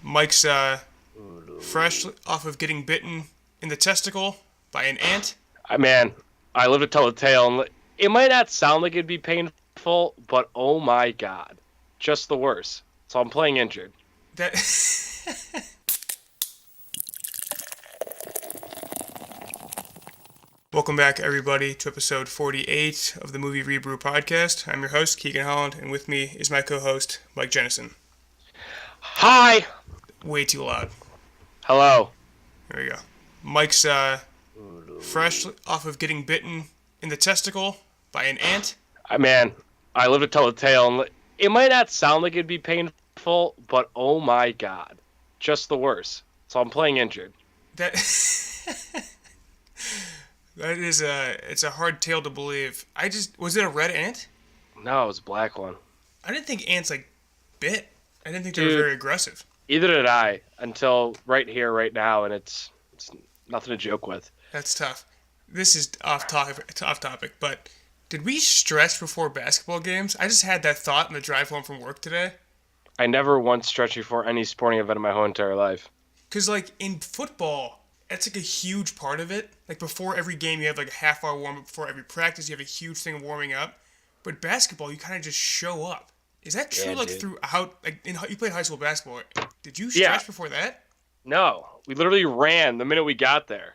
Mike's fresh off of getting bitten in the testicle by an ant. Man, I live to tell the tale. And it might not sound like it'd be painful, but oh my god, just the worst. So I'm playing injured. That. Welcome back, everybody, to episode 48 of the Movie ReBrew podcast. I'm your host, Keegan Holland, and with me is my co-host, Mike Jennison. Hi! Way too loud. Hello. There we go. Mike's fresh off of getting bitten in the testicle by an ant. Man, I live to tell the tale. And it might not sound like it'd be painful, but oh my god, just the worst. So I'm playing injured. That. That is it's a hard tale to believe. Was it a red ant? No, it was a black one. I didn't think ants bit. I didn't think they were very aggressive. Either did I until right here, right now, and it's nothing to joke with. That's tough. This is off topic, but did we stretch before basketball games? I just had that thought in the drive home from work today. I never once stretched before any sporting event in my whole entire life. Because, in football, that's a huge part of it. Before every game, you have a half-hour warm-up. Before every practice, you have a huge thing of warming up. But basketball, you kind of just show up. Is that true, dude. throughout, you played high school basketball. Did you stretch before that? No. We literally ran the minute we got there.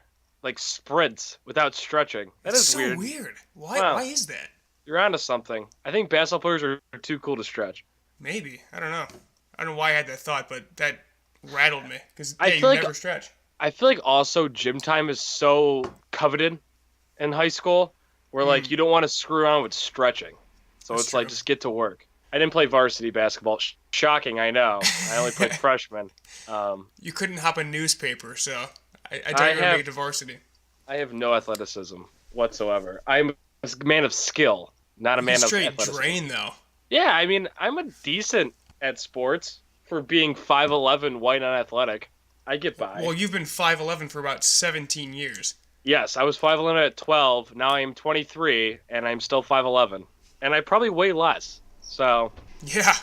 Sprints without stretching. That's so weird. weird. Why is that? You're onto something. I think basketball players are too cool to stretch. Maybe. I don't know. I don't know why I had that thought, but that rattled me. Because, you never stretch. I feel like also gym time is so coveted in high school where you don't want to screw around with stretching. So That's true. Just get to work. I didn't play varsity basketball. Shocking, I know. I only played freshman. You couldn't hop a newspaper, so I doubt you're going to make it to varsity. I have no athleticism whatsoever. I'm a man of skill, not a man of athleticism. Straight drain, though. Yeah, I mean, I'm a decent at sports for being 5'11", white, and athletic. I get by. Well, you've been 5'11" for about 17 years. Yes, I was 5'11" at 12. Now I'm 23, and I'm still 5'11". And I probably weigh less. So. Yeah,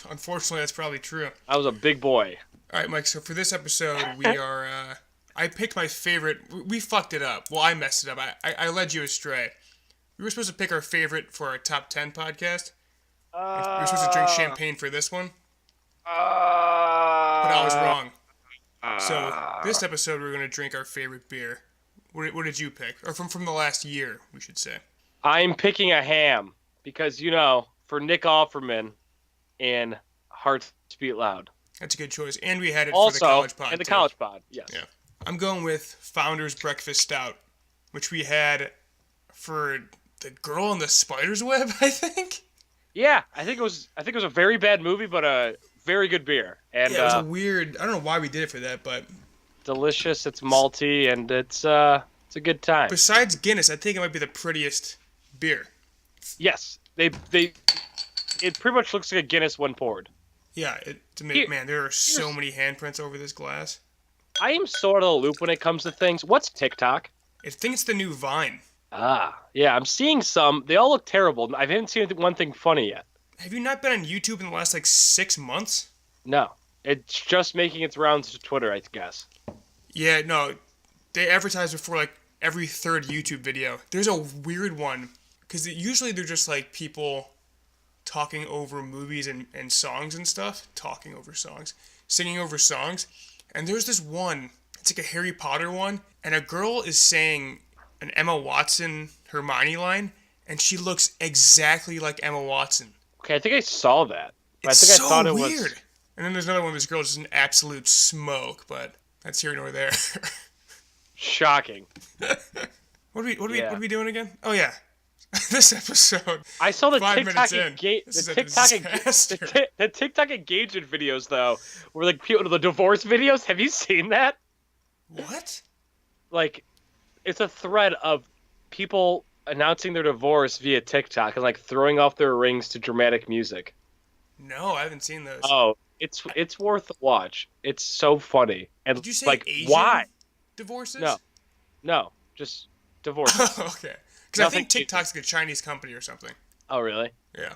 unfortunately, that's probably true. I was a big boy. All right, Mike, so for this episode, we are, I picked my favorite. We fucked it up. Well, I messed it up. I led you astray. We were supposed to pick our favorite for our top 10 podcast. We were supposed to drink champagne for this one. But I was wrong. So this episode, we're going to drink our favorite beer. What did you pick? Or from the last year, we should say. I'm picking a ham because, for Nick Offerman in Hearts Beat Loud. That's a good choice. And we had it also, for the College Pod, and the too. College Pod, yes. Yeah. I'm going with Founder's Breakfast Stout, which we had for The Girl in the Spider's Web, I think. Yeah, I think it was a very bad movie, but a very good beer. And yeah, it was a weird. I don't know why we did it for that, but delicious. It's malty, and it's a good time. Besides Guinness, I think it might be the prettiest beer. Yes, it pretty much looks like a Guinness when poured. Yeah, man, there are so many handprints over this glass. I am so out of the loop when it comes to things. What's TikTok? I think it's the new Vine. Yeah, I'm seeing some. They all look terrible. I haven't seen one thing funny yet. Have you not been on YouTube in the last 6 months? No, it's just making its rounds to Twitter, I guess. Yeah, no, they advertise before every third YouTube video. There's a weird one because usually they're just people talking over movies and songs and stuff, singing over songs. And there's this one, it's a Harry Potter one, and a girl is saying an Emma Watson Hermione line, and she looks exactly like Emma Watson. Okay, I think I saw that. It's I think so I thought it weird. was. And then there's another one, this girl just an absolute smoke, but that's here nor there. Shocking. What are we doing again? Oh yeah. This episode. I saw the 5 TikTok minutes in. the TikTok engagement videos though, were people the divorce videos. Have you seen that? What? It's a thread of people announcing their divorce via TikTok and throwing off their rings to dramatic music. No, I haven't seen those. Oh, it's worth a watch. It's so funny. And did you say Asian why? Divorces? No, just divorce. Okay. Because I think TikTok's a Chinese company or something. Oh, really? Yeah.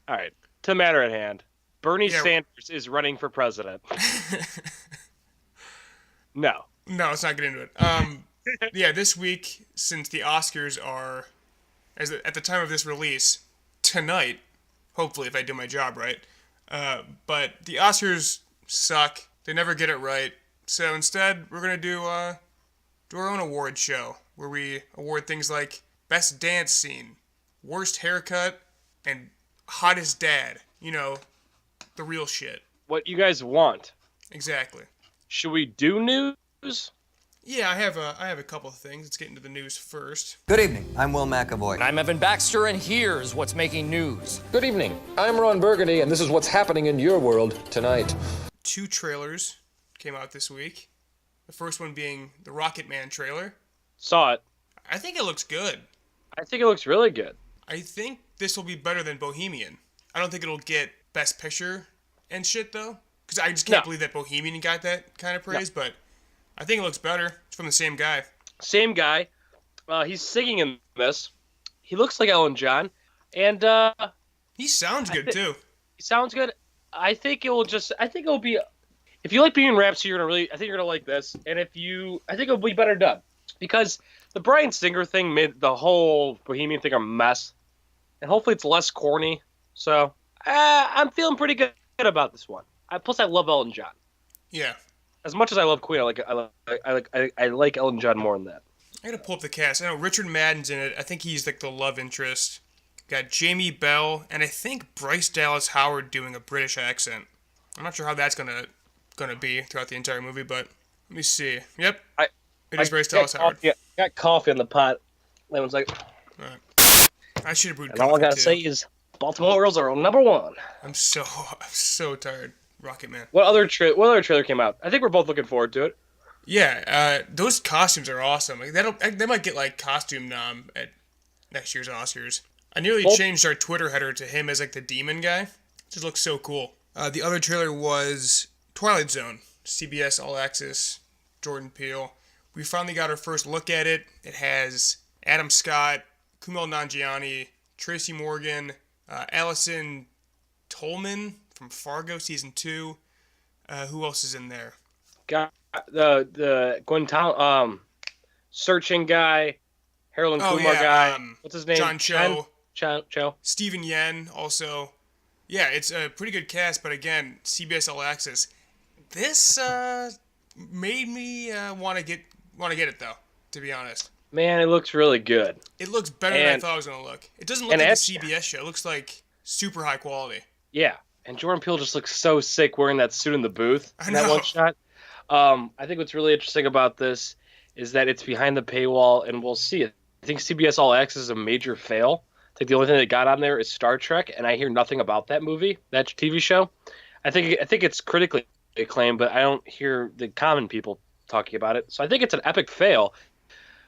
All right. To the matter at hand, Bernie Yeah. Sanders is running for president. No. No, let's not get into it. Yeah, this week, since the Oscars are, at the time of this release, tonight, hopefully if I do my job right, but the Oscars suck. They never get it right. So instead, we're going to do our own award show, where we award things like Best Dance Scene, Worst Haircut, and Hottest Dad. You know, the real shit. What you guys want? Exactly. Should we do news? Yeah, I have a couple of things. Let's get into the news first. Good evening. I'm Will McAvoy. I'm Evan Baxter, and here's what's making news. Good evening. I'm Ron Burgundy, and this is what's happening in your world tonight. 2 trailers came out this week. The first one being the Rocket Man trailer. Saw it. I think it looks good. I think it looks really good. I think this will be better than Bohemian. I don't think it'll get Best Picture and shit, though. Because I just can't believe that Bohemian got that kind of praise, but I think it looks better. It's from the same guy. Same guy. He's singing in this. He looks like Elton John. And He sounds good, too. he sounds good. I think it'll be, if you like Bohemian Rhapsody, I think you're gonna like this. And I think it'll be better done. Because the Bryan Singer thing made the whole Bohemian thing a mess. And hopefully it's less corny. So, I'm feeling pretty good about this one. Plus, I love Elton John. Yeah. As much as I love Queen, I like Elton John more than that. I gotta pull up the cast. I know Richard Madden's in it. I think he's like the love interest. Got Jamie Bell, and I think Bryce Dallas Howard doing a British accent. I'm not sure how that's gonna be throughout the entire movie, but let me see. Yep, it is Bryce Dallas Howard. Yeah, got coffee in the pot. Lemon's like, Right. I should have brewed and coffee, all I gotta too. say is Baltimore Orioles are number 1. I'm so tired. Rocket Man. What other trailer came out? I think we're both looking forward to it. Yeah, those costumes are awesome. Like, they might get like costume nom at next year's Oscars. I nearly changed our Twitter header to him as like the demon guy. It just looks so cool. The other trailer was Twilight Zone, CBS All Access, Jordan Peele. We finally got our first look at it. It has Adam Scott, Kumail Nanjiani, Tracy Morgan, Allison Tolman from Fargo season 2. Who else is in there? Got the Guantanamo searching guy, Harold and Kumar guy. What's his name? John Cho. Cho. Stephen Yen also. Yeah, it's a pretty good cast, but again, CBS All Access. This made me want to get it though. To be honest, Man, it looks really good. it looks better than I thought it was gonna look. It doesn't look like a CBS show. It looks like super high quality. Yeah, and Jordan Peele just looks so sick wearing that suit in the booth in that know. one shot. I think what's really interesting about this is that it's behind the paywall, and we'll see it. I think CBS All Access is a major fail. I think the only thing they got on there is Star Trek, and I hear nothing about that movie, that TV show. I think it's critically acclaimed, but I don't hear the common people talking about it. So I think it's an epic fail.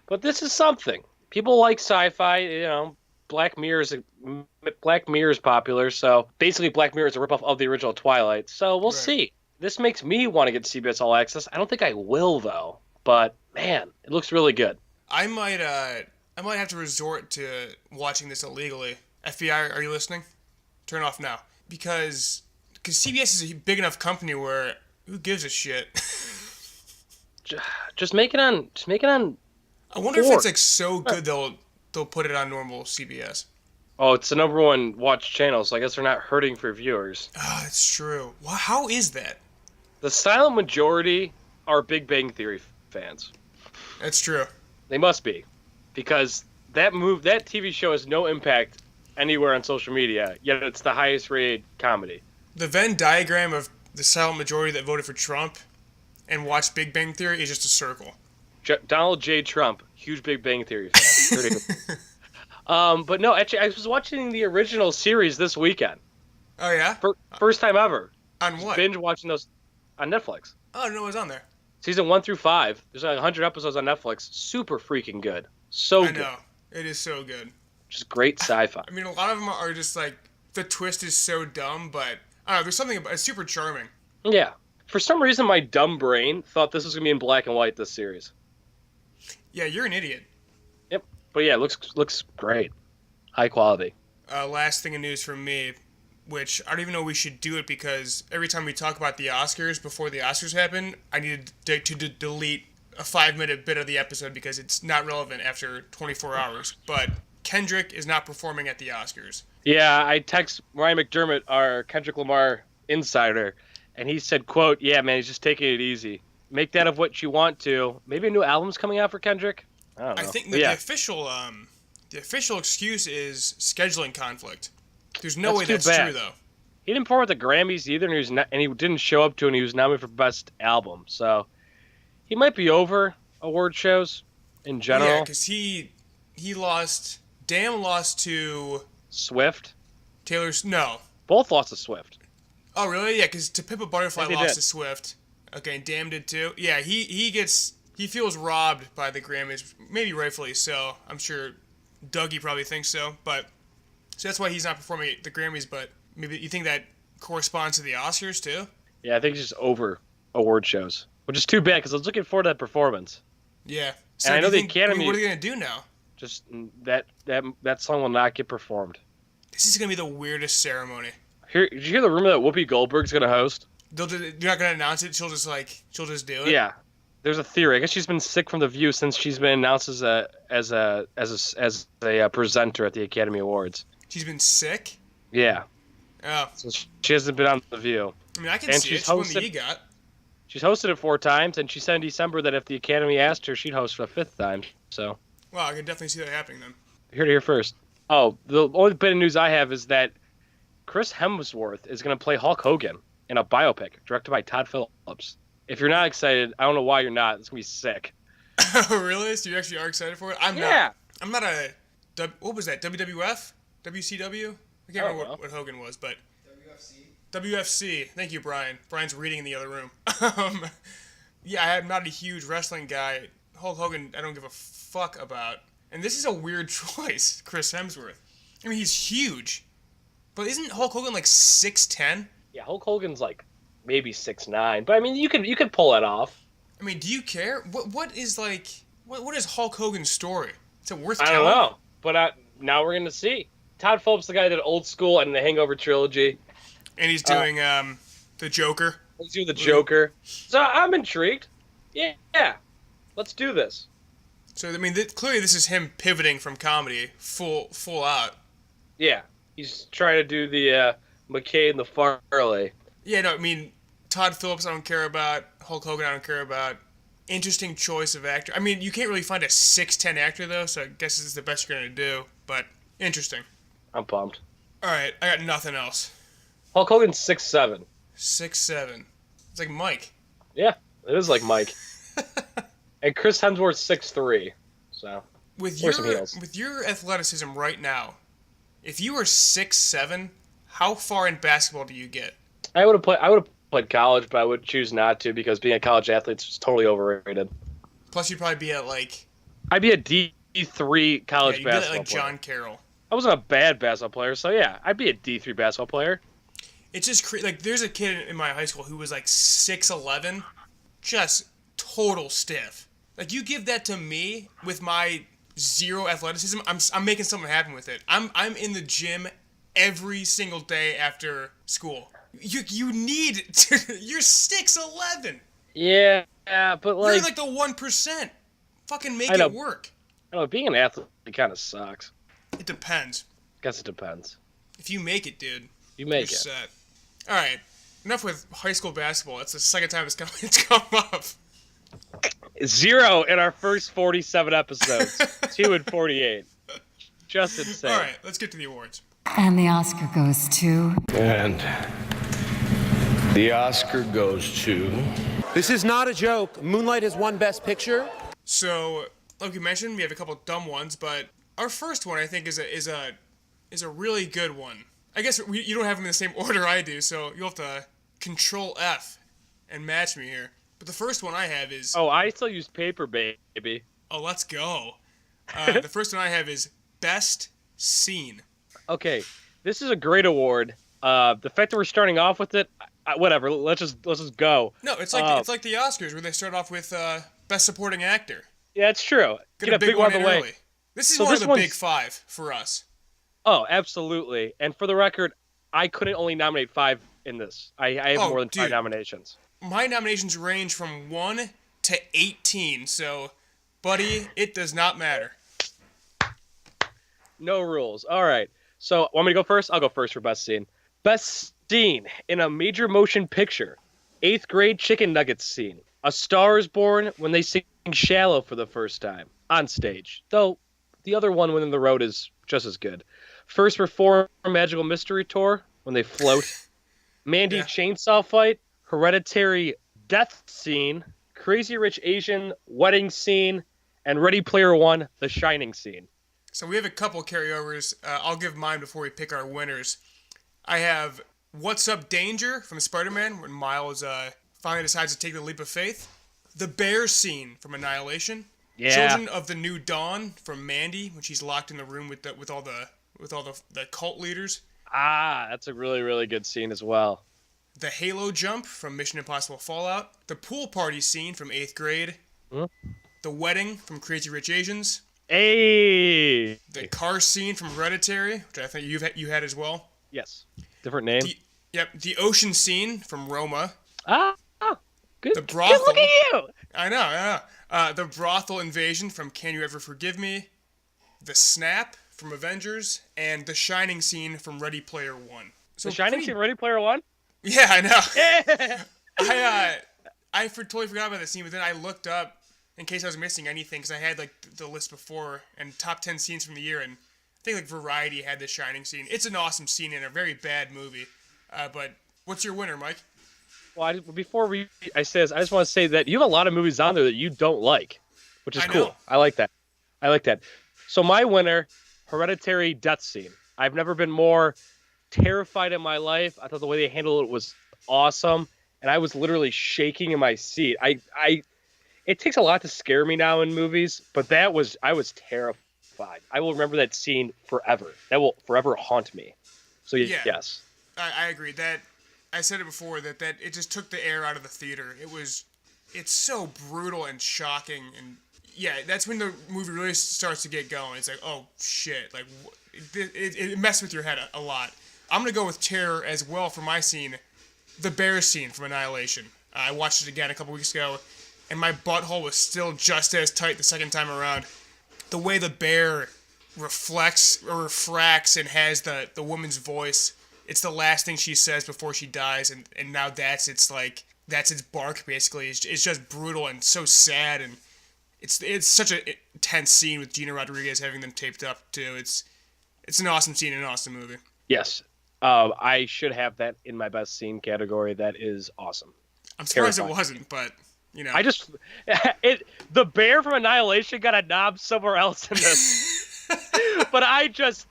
But this is something. People like sci-fi, you know. Black Mirror is popular, so basically Black Mirror is a ripoff of the original Twilight. So we'll see. This makes me want to get CBS All Access. I don't think I will though, but man, it looks really good. I might have to resort to watching this illegally. FBI, are you listening? Turn it off now, because CBS is a big enough company where who gives a shit. Just make it on. I wonder if it's like so good they'll put it on normal CBS. Oh, it's the number 1 watch channel, so I guess they're not hurting for viewers. Ah, it's true. Wow, how is that? The silent majority are Big Bang Theory fans. That's true. They must be, because that TV show has no impact anywhere on social media, yet it's the highest rated comedy. The Venn diagram of the silent majority that voted for Trump and watched Big Bang Theory is just a circle. Donald J. Trump, huge Big Bang Theory fan. But no, actually, I was watching the original series this weekend. Oh, yeah? First time ever. On what? Binge watching those on Netflix. Oh, I didn't know it was on there. Season 1 through 5. There's like 100 episodes on Netflix. Super freaking good. So I good. know. It is so good. Just great sci-fi. I mean, a lot of them are just like, the twist is so dumb, but I don't know, there's something about it's super charming. Yeah. For some reason, my dumb brain thought this was going to be in black and white, this series. Yeah, you're an idiot. Yep. But yeah, it looks great. High quality. Last thing of news from me. which I don't even know we should do it because every time we talk about the Oscars before the Oscars happen, I need to delete a 5-minute bit of the episode because it's not relevant after 24 hours. But Kendrick is not performing at the Oscars. Yeah, I text Ryan McDermott, our Kendrick Lamar insider, and he said, quote, yeah, man, he's just taking it easy. Make that of what you want to. Maybe a new album's coming out for Kendrick? I don't know. I think that the official excuse is scheduling conflict. There's no way that's true, though. He didn't perform at the Grammys either, and he didn't show up to it, and he was nominated for Best Album. So he might be over award shows in general. Yeah, because he lost. Damn lost to Swift. No. Both lost to Swift. Oh really? Yeah, because To Pimp a Butterfly lost did. to Swift. Okay, and Damn did too. Yeah, he feels robbed by the Grammys, maybe rightfully so. I'm sure Dougie probably thinks so, but so that's why he's not performing at the Grammys. But maybe you think that corresponds to the Oscars too? Yeah, I think he's just over award shows, which is too bad because I was looking forward to that performance. Yeah. So And I know the Academy. What are they gonna do now? Just that song will not get performed. This is gonna be the weirdest ceremony. Did you hear the rumor that Whoopi Goldberg's gonna host? They're not gonna announce it. She'll just do it. Yeah, there's a theory. I guess she's been sick from The View since she's been announced as a presenter at the Academy Awards. She's been sick. Yeah. Oh. So she hasn't been on The View. I mean, I can see it. She won the EGOT. She's hosted it 4 times, and she said in December that if the Academy asked her, she'd host for the 5th time. So. Well, I can definitely see that happening then. Here to hear first. Oh, the only bit of news I have is that Chris Hemsworth is going to play Hulk Hogan in a biopic directed by Todd Phillips. If you're not excited, I don't know why you're not. It's going to be sick. Oh, really? So you actually are excited for it? I'm not. I'm not a... What was that? WWF? WCW? I can't remember what Hogan was, but... WFC. Thank you, Brian. Brian's reading in the other room. Yeah, I'm not a huge wrestling guy. Hulk Hogan, I don't give a fuck about. And this is a weird choice, Chris Hemsworth. I mean, he's huge. But isn't Hulk Hogan like 6'10"? Yeah, Hulk Hogan's like maybe 6'9", but I mean, you could pull that off. I mean, do you care? What is Hulk Hogan's story? Is it worth I telling? don't know, but now we're gonna see. Todd Phillips, the guy that did Old School and the Hangover trilogy, and he's doing the Joker. He's doing the Joker. So I'm intrigued. Yeah, let's do this. So I mean, clearly this is him pivoting from comedy full out. Yeah, he's trying to do the McKay and the Farley. Yeah, no, I mean, Todd Phillips I don't care about. Hulk Hogan I don't care about. Interesting choice of actor. I mean, you can't really find a 6'10" actor, though, so I guess this is the best you're going to do. But, interesting. I'm pumped. Alright, I got nothing else. Hulk Hogan's 6'7". 6'7". It's like Mike. Yeah, it is like Mike. And Chris Hemsworth's 6'3". So, with your athleticism right now, if you were 6'7", how far in basketball do you get? I would have played college, but I would choose not to because being a college athlete is totally overrated. Plus, you'd probably be at like... I'd be a D3 college basketball player. You'd be like John Carroll. I wasn't a bad basketball player, so yeah, I'd be a D3 basketball player. It's just like there's a kid in my high school who was like 6'11", just total stiff. Like you give that to me with my zero athleticism, I'm making something happen with it. I'm in the gym every single day after school. You need to, you're 6'11". Yeah, but like you're like the 1%. Fucking make it work. I know being an athlete kind of sucks. It depends. Guess it depends. If you make it, dude, you're it. Set. All right, enough with high school basketball. That's the second time it's come up. 0 in our first 47 episodes. 2 in 48. Just insane. All right, let's get to the awards. And the Oscar goes to... And the Oscar goes to... This is not a joke. Moonlight has won Best Picture. So, like we mentioned, we have a couple dumb ones, but our first one I think is a really good one. I guess you don't have them in the same order I do, so you'll have to Control F and match me here. But the first one I have is... Oh, I still use paper, baby. Oh, let's go. The first one I have is Best Scene. Okay, this is a great award. The fact that we're starting off with it, whatever. Let's just go. No, it's like the Oscars where they start off with Best Supporting Actor. Yeah, it's true. Get a big one out of the way. This is one of the big 5 for us. Oh, absolutely. And for the record, I couldn't only nominate 5 in this. I have Oh, more than 5 dude. nominations. My nominations range from 1 to 18, so, buddy, it does not matter. No rules. All right. So, want me to go first? I'll go first for best scene. Best scene in a major motion picture. 8th grade chicken nuggets scene. A Star is Born when they sing Shallow for the first time on stage. Though the other one, When the Road, is just as good. First Reform Magical Mystery Tour when they float. Mandy chainsaw fight. Hereditary death scene. Crazy Rich Asian wedding scene. And Ready Player One, the Shining scene. So we have a couple carryovers. I'll give mine before we pick our winners. I have What's Up Danger from Spider-Man when Miles finally decides to take the leap of faith. The bear scene from Annihilation. Yeah. Children of the New Dawn from Mandy when she's locked in the room with all the cult leaders. Ah, that's a really, really good scene as well. The Halo jump from Mission Impossible Fallout. The pool party scene from 8th grade. The wedding from Crazy Rich Asians. Hey. The car scene from Hereditary, which I think you had as well. Yes. Different name. The ocean scene from Roma. Good. The brothel. Look at you. I know. The brothel invasion from Can You Ever Forgive Me? The snap from Avengers, and the Shining scene from Ready Player One. So The Shining scene, Ready Player One. Yeah, I know. Yeah. I totally forgot about that scene, but then I looked up in case I was missing anything because I had like the list before and top 10 scenes from the year, and I think like Variety had the Shining scene. It's an awesome scene in a very bad movie. But what's your winner, Mike? Well, before I say this, I just want to say that you have a lot of movies on there that you don't like, which is cool. I like that. So my winner, Hereditary death scene. I've never been more terrified in my life. I thought the way they handled it was awesome, and I was literally shaking in my seat. It takes a lot to scare me now in movies, but I was terrified. I will remember that scene forever. That will forever haunt me. So yes. I agree. That I said it before that it just took the air out of the theater. It's so brutal and shocking, and yeah, that's when the movie really starts to get going. It's like, oh shit, like it messed with your head a lot. I'm gonna go with terror as well for my scene, the bear scene from Annihilation. I watched it again a couple weeks ago, and my butthole was still just as tight the second time around. The way the bear refracts and has the woman's voice. It's the last thing she says before she dies, and now that's its bark basically. It's just brutal and so sad, and it's such an intense scene with Gina Rodriguez having them taped up too. It's an awesome scene and an awesome movie. Yes. I should have that in my best scene category. That is awesome. I'm surprised it wasn't, but you know. The bear from Annihilation got a knob somewhere else in this, but I just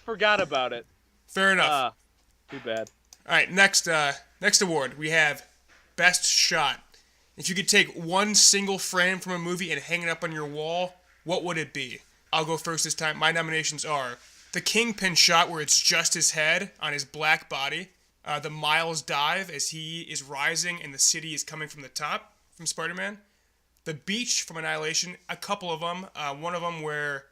forgot about it. Fair enough. Too bad. All right, next award we have Best Shot. If you could take one single frame from a movie and hang it up on your wall, what would it be? I'll go first this time. My nominations are the Kingpin shot where it's just his head on his black body, the Miles dive as he is rising and the city is coming from the top from Spider-Man, the beach from Annihilation, a couple of them, one of them where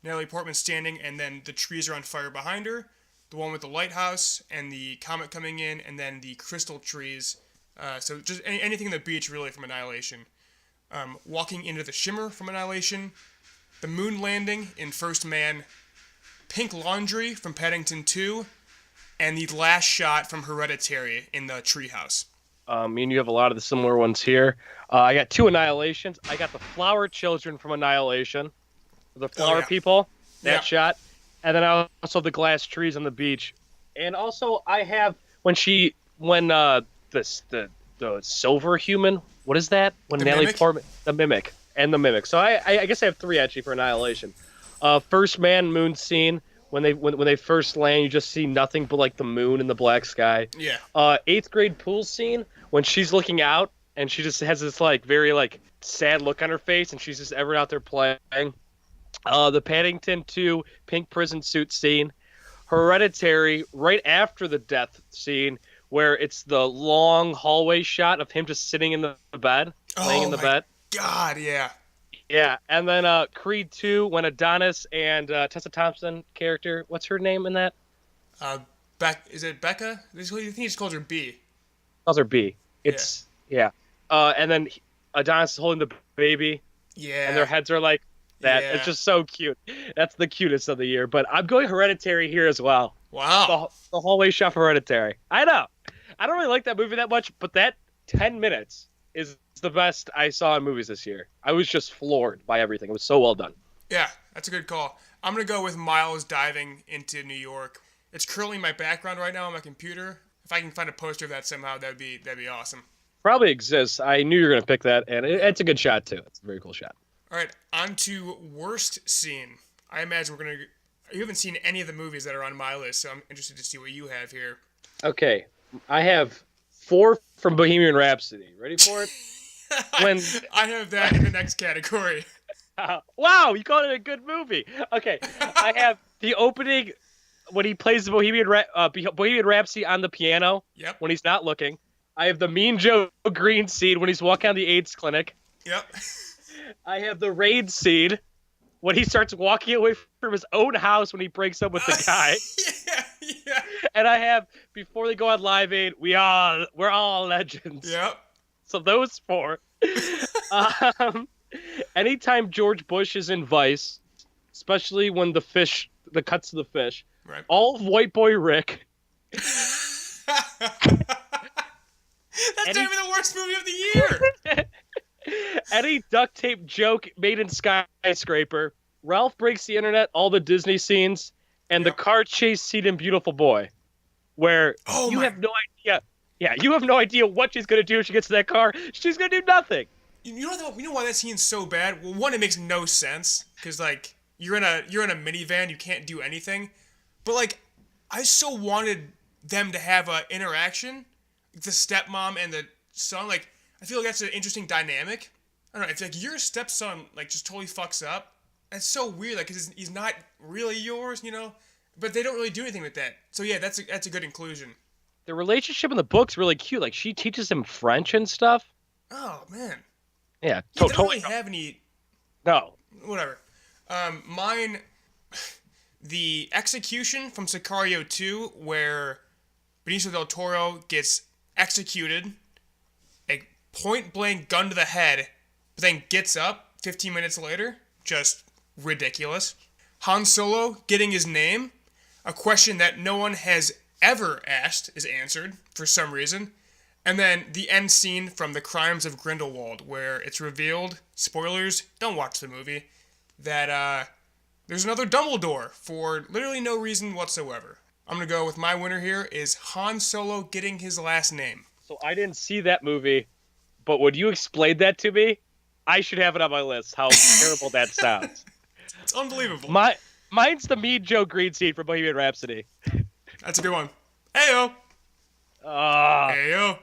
Natalie Portman's standing and then the trees are on fire behind her, the one with the lighthouse and the comet coming in, and then the crystal trees. So just anything in the beach really from Annihilation. Walking into the shimmer from Annihilation, the moon landing in First Man, Pink Laundry from Paddington 2, and the last shot from Hereditary in the treehouse. Me and you have a lot of the similar ones here. I got 2 Annihilations. I got the flower children from Annihilation, the flower people, that shot, and then I also have the glass trees on the beach, and also I have when the silver human, what is that? When the Natalie mimic? Portman, the mimic. So I guess I have 3 actually for Annihilation. First Man moon scene. When they first land, you just see nothing but like the moon and the black sky. Yeah. 8th grade pool scene when she's looking out and she just has this like very like sad look on her face and she's just ever out there playing. The Paddington 2 pink prison suit scene. Hereditary right after the death scene where it's the long hallway shot of him just sitting in the bed, laying in the bed. God, yeah. Yeah, and then Creed 2 when Adonis and Tessa Thompson character, what's her name in that? Is it Becca? I think he just calls her B. Calls her B. It's yeah. And then Adonis is holding the baby. Yeah. And their heads are like that. Yeah. It's just so cute. That's the cutest of the year. But I'm going Hereditary here as well. Wow. The hallway shot for Hereditary. I know. I don't really like that movie that much, but that 10 minutes is the best I saw in movies this year. I was just floored by everything. It was so well done. Yeah, that's a good call. I'm going to go with Miles diving into New York. It's currently my background right now on my computer. If I can find a poster of that somehow, that'd be awesome. Probably exists. I knew you were going to pick that, and it's a good shot, too. It's a very cool shot. All right, on to worst scene. I imagine we're going to... You haven't seen any of the movies that are on my list, so I'm interested to see what you have here. Okay, I have 4 from Bohemian Rhapsody. Ready for it? I have that in the next category. Wow, you called it a good movie. Okay, I have the opening when he plays the Bohemian Rhapsody on the piano. Yep. When he's not looking. I have the Mean Joe Green scene when he's walking on the AIDS clinic. Yep. I have the Raid scene when he starts walking away from his own house when he breaks up with the guy. Yeah. And I have before they go on Live Aid, we're all legends. Yep. So those 4. Anytime George Bush is in Vice, especially when the cuts to the fish, right. All of White Boy Rick. That's not even the worst movie of the year. Any duct tape joke made in Skyscraper. Ralph Breaks the Internet, all the Disney scenes, and the car chase scene in Beautiful Boy, where you have no idea. Yeah, you have no idea what she's gonna do if she gets to that car. She's gonna do nothing. You know why that scene's so bad? Well, one, it makes no sense because like you're in a minivan, you can't do anything. But like, I so wanted them to have a interaction, the stepmom and the son. Like, I feel like that's an interesting dynamic. I don't know. If like your stepson like just totally fucks up, that's so weird. Like, cause he's not really yours, you know. But they don't really do anything with that. So yeah, that's a good inclusion. The relationship in the book's really cute. Like she teaches him French and stuff. Oh man. Yeah, They don't really have any. No. Whatever. Mine, the execution from Sicario 2, where Benicio del Toro gets executed, a point-blank gun to the head, but then gets up 15 minutes later. Just ridiculous. Han Solo getting his name, a question that no one has ever asked, is answered for some reason. And then the end scene from The Crimes of Grindelwald, where it's revealed, spoilers, don't watch the movie, that there's another Dumbledore for literally no reason whatsoever. I'm going to go with my winner here is Han Solo getting his last name. So I didn't see that movie, but when you explained that to me, I should have it on my list, how terrible that sounds. It's unbelievable. Mine's the Mean Joe Green scene from Bohemian Rhapsody. That's a good one. Heyo! Heyo!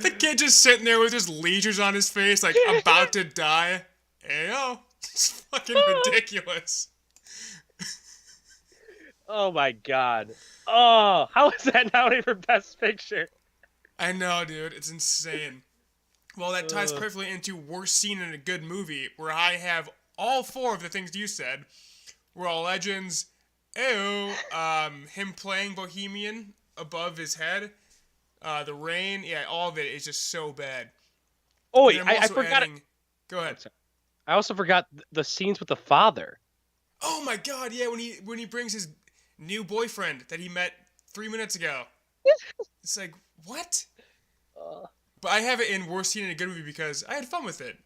The kid just sitting there with his leisures on his face, like about to die. Heyo! It's fucking ridiculous. Oh my god. Oh, how is that not even Best Picture? I know, dude. It's insane. Well, that ties perfectly into worst scene in a good movie, where I have all 4 of the things you said. We're all legends. Ew. Him playing Bohemian above his head. The rain. Yeah, all of it is just so bad. Oh, wait, I forgot. Go ahead. I also forgot the scenes with the father. Oh my god, yeah, when he brings his new boyfriend that he met 3 minutes ago. It's like, what? But I have it in worst scene in a good movie because I had fun with it.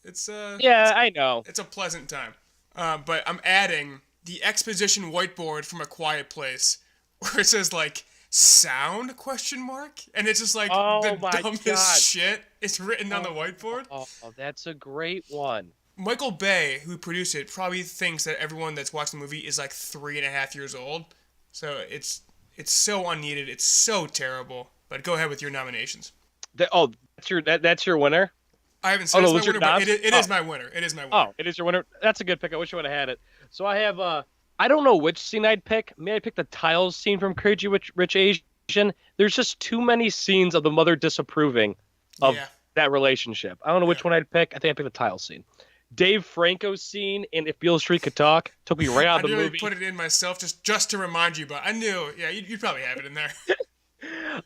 It's yeah, I know. It's a pleasant time. But I'm adding the exposition whiteboard from A Quiet Place, where it says like sound ? And it's just like the dumbest shit. It's written on the whiteboard. Oh, that's a great one. Michael Bay, who produced it, probably thinks that everyone that's watching the movie is like 3.5 years old. So it's so unneeded. It's so terrible. But go ahead with your nominations. That's your winner? I haven't said it's my winner, but it is my winner. It is my winner. Oh, it is your winner? That's a good pick. I wish I would have had it. So I have, I don't know which scene I'd pick. Maybe I pick the tiles scene from Crazy Rich Asian. There's just too many scenes of the mother disapproving of that relationship. I don't know which one I'd pick. I think I'd pick the tiles scene. Dave Franco's scene in If Beale Street Could Talk took me right out of the I nearly movie. put it in myself just to remind you, but I knew. Yeah, you'd probably have it in there.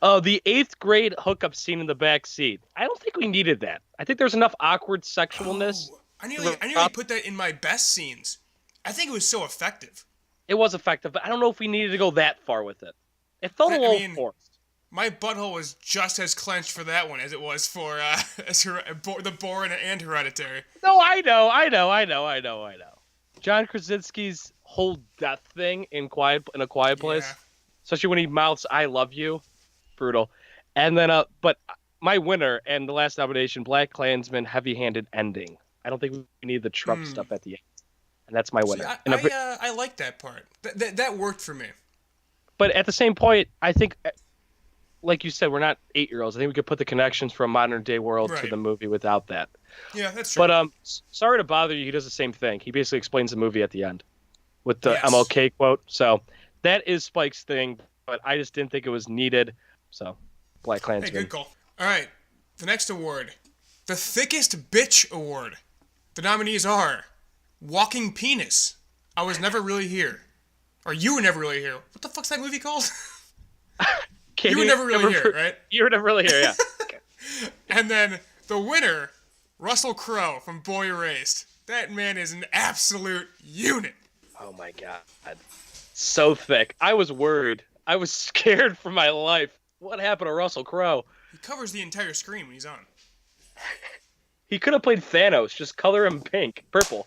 The 8th grade hookup scene in the back seat. I don't think we needed that. I think there's enough awkward sexualness. Oh, I nearly put that in my best scenes. I think it was so effective. It was effective, but I don't know if we needed to go that far with it. It felt a little forced. My butthole was just as clenched for that one as it was for the Bourne and Hereditary. No, I know. John Krasinski's whole death thing in A Quiet Place, Yeah. especially when he mouths "I love you," brutal. And then, but my winner and the last nomination, Black Klansman, heavy-handed ending. I don't think we need the Trump stuff at the end, and that's my winner. See, I like that part. That worked for me. But at the same point, I think, like you said, we're not 8-year-olds. I think we could put the connections from modern day world to the movie without that. Yeah, that's true. But sorry to bother you. He does the same thing. He basically explains the movie at the end with the MLK quote. So that is Spike's thing, but I just didn't think it was needed. So Black Klansman. Hey, good call. All right, the next award, the Thiccest Bitch Award. The nominees are Walking Penis, I Was Never Really Here. Or You Were Never Really Here. What the fuck's that movie called? You Were Never Really Here, right? You Were Never Really Here, yeah. And then the winner, Russell Crowe from Boy Erased. That man is an absolute unit. Oh my god. So thick. I was worried. I was scared for my life. What happened to Russell Crowe? He covers the entire screen when he's on. He could have played Thanos. Just color him pink. Purple.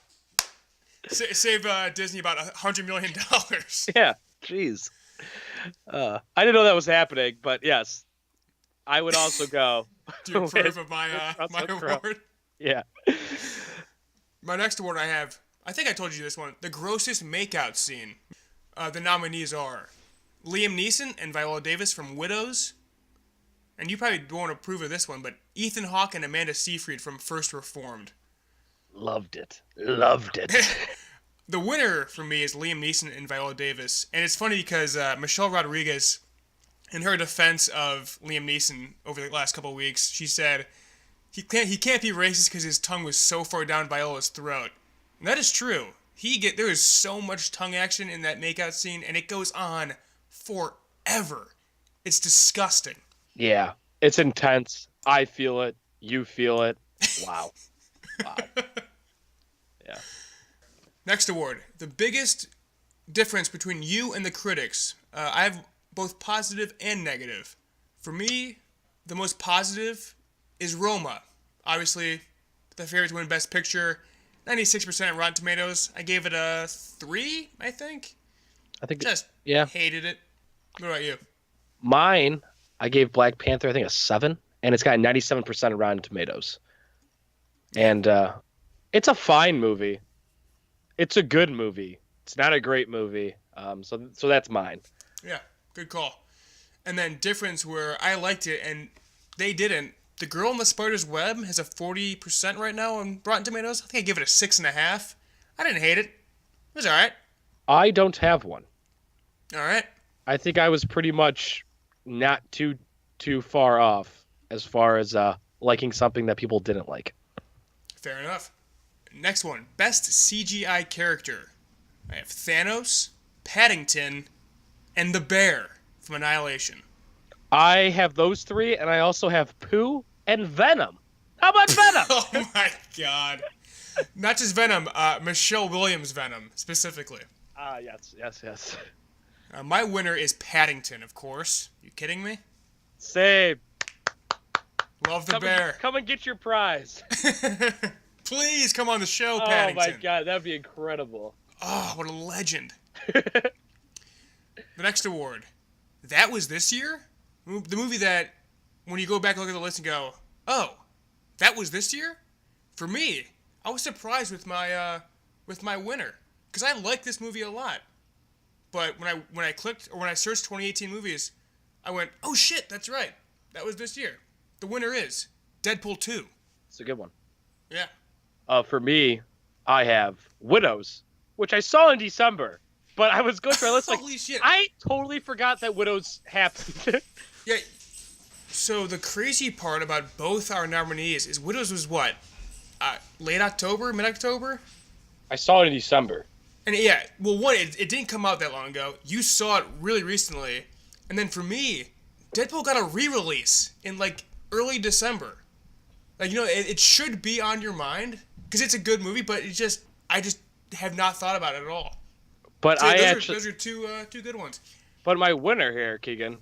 Save Disney about $100 million. Yeah. Jeez. I didn't know that was happening, but yes. I would also go. Do you approve of my award? Yeah. My next award I think I told you this one, the grossest makeout scene. The nominees are Liam Neeson and Viola Davis from Widows. And you probably won't approve of this one, but Ethan Hawke and Amanda Seyfried from First Reformed. Loved it. The winner for me is Liam Neeson and Viola Davis. And it's funny because Michelle Rodriguez, in her defense of Liam Neeson over the last couple of weeks, she said he can't be racist because his tongue was so far down Viola's throat. And that is true. There is so much tongue action in that makeout scene, and it goes on forever. It's disgusting. Yeah, it's intense. I feel it. You feel it. Wow. Yeah. Next award, the biggest difference between you and the critics. I have both positive and negative. For me, the most positive is Roma. Obviously, the favorite to win Best Picture. 96% at Rotten Tomatoes. I gave it a 3, I think. Just hated it. What about you? Mine, I gave Black Panther, I think, a 7, and it's got 97% of Rotten Tomatoes. And it's a fine movie. It's a good movie. It's not a great movie. So that's mine. Yeah, good call. And then difference where I liked it and they didn't. The Girl in the Spider's Web has a 40% right now on Rotten Tomatoes. I think I gave it a 6.5. I didn't hate it. It was all right. I don't have one. All right. I think I was pretty much not too far off as far as liking something that people didn't like. Fair enough. Next one, best CGI character. I have Thanos, Paddington, and the Bear from Annihilation. I have those 3, and I also have Pooh and Venom. How about Venom? Oh my god. Not just Venom, Michelle Williams Venom, specifically. Yes. My winner is Paddington, of course. You kidding me? Same. Love the Bear. Come and get your prize. Please come on the show, Paddington. Oh my god, that'd be incredible. Oh, what a legend. The next award. That was this year? The movie that, when you go back and look at the list and go, oh, that was this year? For me, I was surprised with my winner. Because I like this movie a lot. But when I clicked, or when I searched 2018 movies, I went, oh shit, that's right. That was this year. The winner is Deadpool 2. It's a good one. Yeah. For me, I have Widows, which I saw in December, but I was going through my list like, holy shit. I totally forgot that Widows happened. Yeah. So the crazy part about both our nominees is Widows was what? late October, mid-October. I saw it in December. And yeah, well, one, it didn't come out that long ago. You saw it really recently. And then for me, Deadpool got a re-release in, like, early December. Like, you know, it should be on your mind, because it's a good movie, but I just have not thought about it at all. But So those are two good ones. But my winner here, Keegan,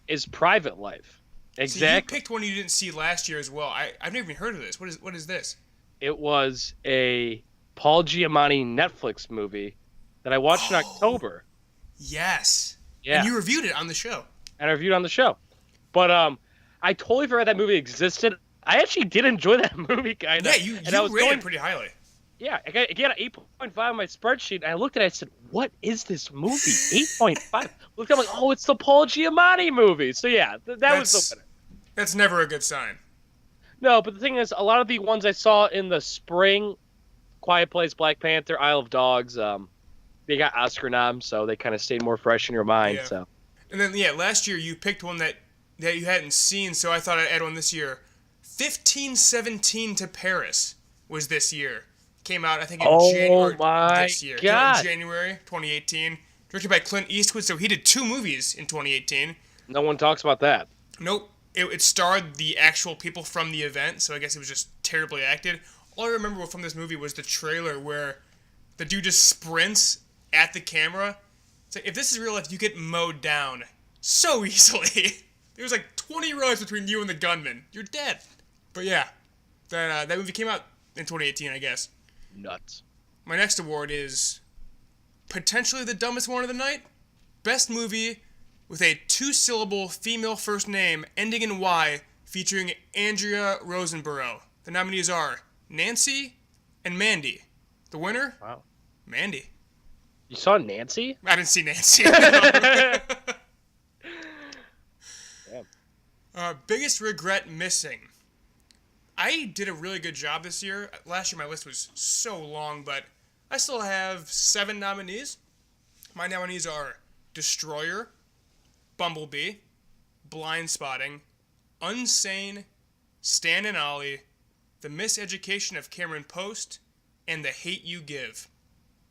is Private Life. Exactly. So you picked one you didn't see last year as well. I've never even heard of this. What is this? It was a Paul Giamatti Netflix movie that I watched in October. Yes. Yeah. And you reviewed it on the show. And I reviewed it on the show. But I totally forgot that movie existed. I actually did enjoy that movie, kind of. Yeah, you rated it pretty highly. Yeah, I got an 8.5 on my spreadsheet, and I looked at it and I said, what is this movie? 8.5? Looked at it, I'm like, oh, it's the Paul Giamatti movie. So yeah, that was the winner. That's never a good sign. No, but the thing is, a lot of the ones I saw in the spring, Quiet Place, Black Panther, Isle of Dogs, they got Oscar noms, so they kind of stayed more fresh in your mind. Yeah. So. And then, yeah, last year you picked one that you hadn't seen, so I thought I'd add one this year. 1517 to Paris was this year. Came out, I think, in January this year. God. In January 2018. Directed by Clint Eastwood, so he did 2 movies in 2018. No one talks about that. Nope. It starred the actual people from the event, so I guess it was just terribly acted. All I remember from this movie was the trailer where the dude just sprints at the camera. It's like, if this is real life, you get mowed down so easily. There's like 20 rows between you and the gunman. You're dead. But yeah, that movie came out in 2018, I guess. Nuts. My next award is potentially the dumbest one of the night. Best movie with a 2-syllable female first name ending in Y featuring Andrea Rosenborough. The nominees are Nancy and Mandy. The winner? Wow. Mandy. You saw Nancy? I didn't see Nancy. Biggest regret missing. I did a really good job this year. Last year my list was so long, but I still have 7 nominees. My nominees are Destroyer, Bumblebee, Blind Spotting, Unsane, Stan and Ollie, The Miseducation of Cameron Post, and The Hate You Give.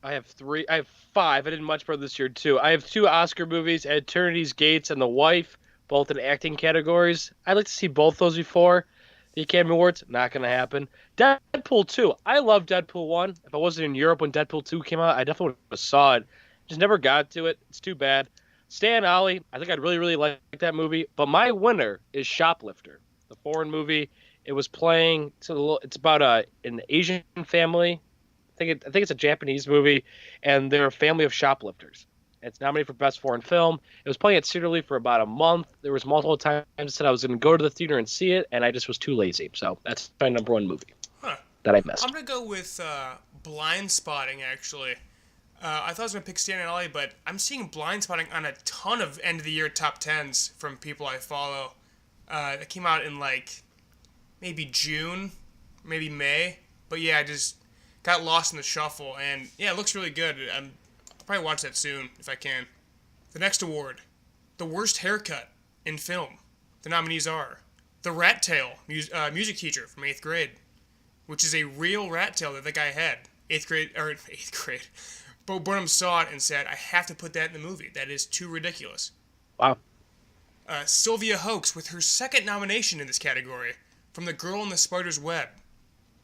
I have 5. I did much better this year, too. I have 2 Oscar movies, Eternity's Gates and The Wife, both in acting categories. I'd like to see both those before the Academy Awards. Not going to happen. Deadpool 2. I love Deadpool 1. If I wasn't in Europe when Deadpool 2 came out, I definitely would have saw it. Just never got to it. It's too bad. Stan Ollie, I think I'd really, really like that movie. But my winner is Shoplifter, the foreign movie. It was playing. It's about an Asian family. I think it's a Japanese movie, and they're a family of shoplifters. It's nominated for Best Foreign Film. It was playing at Cedar Leaf for about a month. There was multiple times I said I was going to go to the theater and see it, and I just was too lazy. So that's my number 1 movie that I missed. I'm going to go with Blind Spotting, actually. I thought I was going to pick Stan and Ollie, but I'm seeing Blind Spotting on a ton of end-of-the-year top 10s from people I follow. It came out in, like, maybe June, maybe May. But, yeah, I just got lost in the shuffle, and, yeah, it looks really good. I'll probably watch that soon, if I can. The next award, the worst haircut in film. The nominees are The Rat Tail, music teacher from 8th grade, which is a real rat tail that the guy had. 8th grade. Bo Burnham saw it and said, I have to put that in the movie. That is too ridiculous. Wow. Sylvia Hoeks with her 2nd nomination in this category from The Girl in the Spider's Web.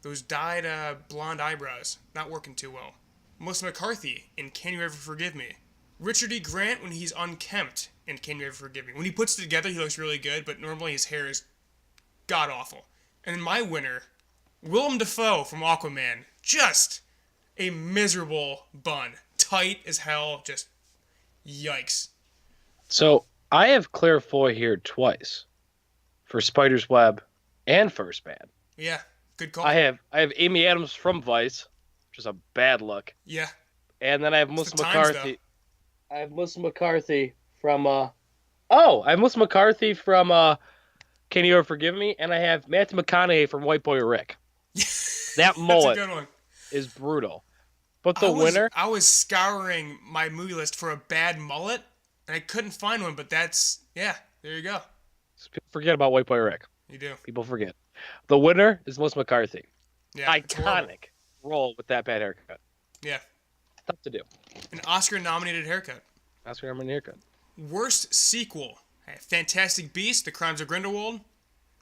Those dyed blonde eyebrows, not working too well. Melissa McCarthy in Can You Ever Forgive Me? Richard E. Grant when he's unkempt in Can You Ever Forgive Me? When he puts it together, he looks really good, but normally his hair is god-awful. And then my winner, Willem Dafoe from Aquaman. Just a miserable bun. Tight as hell, just yikes. So I have Claire Foy here twice for Spider's Web and First Man. Yeah, good call. I have Amy Adams from Vice, which is a bad look. Yeah. And then I have Melissa the times, McCarthy. I have Melissa McCarthy from Can You Ever Forgive Me? And I have Matthew McConaughey from White Boy Rick. That mullet That's a good one. is brutal. But the winner? I was scouring my movie list for a bad mullet, and I couldn't find one, but there you go. People forget about White Boy Rick. You do. People forget. The winner is Melissa McCarthy. Yeah, it's horrible. Iconic role with that bad haircut. Yeah, Tough to do. an Oscar-nominated haircut. Oscar nominated haircut. Worst sequel: Fantastic Beasts: The Crimes of Grindelwald,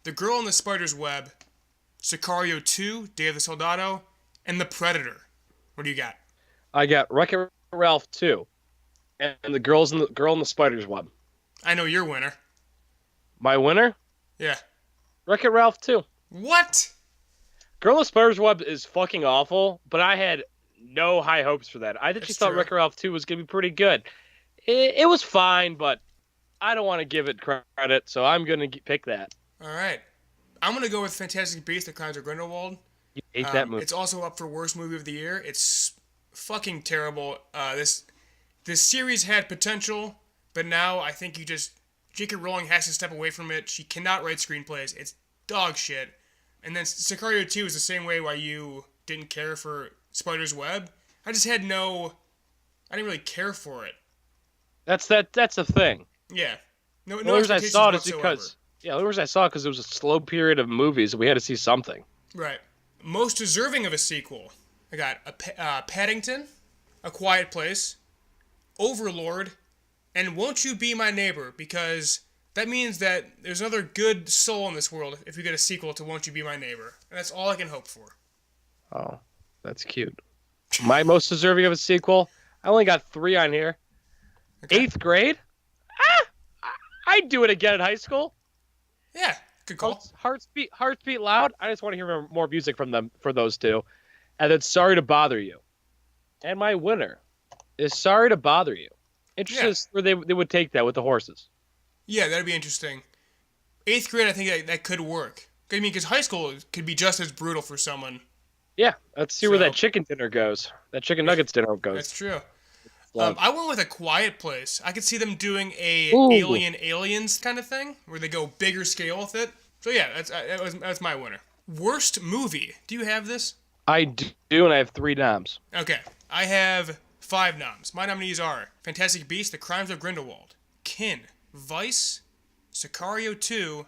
The Girl in the Spider's Web, Sicario 2: Day of the Soldado, and The Predator. What do you got? I got Wreck-It Ralph 2 and the girl in the spider's web. I know your winner. My winner? Yeah. Wreck-It Ralph 2. What? Girl in the Spider's Web is fucking awful, but I had no high hopes for that. I think she That's thought true. Wreck-It Ralph 2 was going to be pretty good. It was fine, but I don't want to give it credit, so I'm going to pick that. All right. I'm going to go with Fantastic Beasts: The Crimes of Grindelwald. You hate that movie. It's also up for worst movie of the year. It's fucking terrible. This series had potential, but now I think J.K. Rowling has to step away from it. She cannot write screenplays. It's dog shit. And then Sicario 2 is the same way why you didn't care for Spider's Web. I didn't really care for it. That's the thing. Yeah. No The only reason I expectations saw it is whatsoever. the only reason I saw it because it was a slow period of movies and we had to see something. Right. Most deserving of a sequel. I got Paddington, A Quiet Place, Overlord, and Won't You Be My Neighbor, because that means that there's another good soul in this world if we get a sequel to Won't You Be My Neighbor. And that's all I can hope for. Oh, that's cute. My most deserving of a sequel, I only got 3 on here. Okay. 8th grade? I'd do it again in high school. Yeah, good call. Hearts beat loud. I just want to hear more music from them for those two. And then Sorry to Bother You. And my winner is Sorry to Bother You. Interesting where they would take that with the horses. Yeah, that'd be interesting. 8th grade, I think that could work. I mean, because high school could be just as brutal for someone. Yeah, let's see where that chicken dinner goes. That chicken nuggets dinner goes. That's true. Love. I went with A Quiet Place. I could see them doing a Ooh. Aliens kind of thing, where they go bigger scale with it. So yeah, that's my winner. Worst movie. Do you have this? I do, and I have 3 noms. Okay, I have 5 noms. My nominees are Fantastic Beasts: The Crimes of Grindelwald, Kin, Vice, Sicario 2,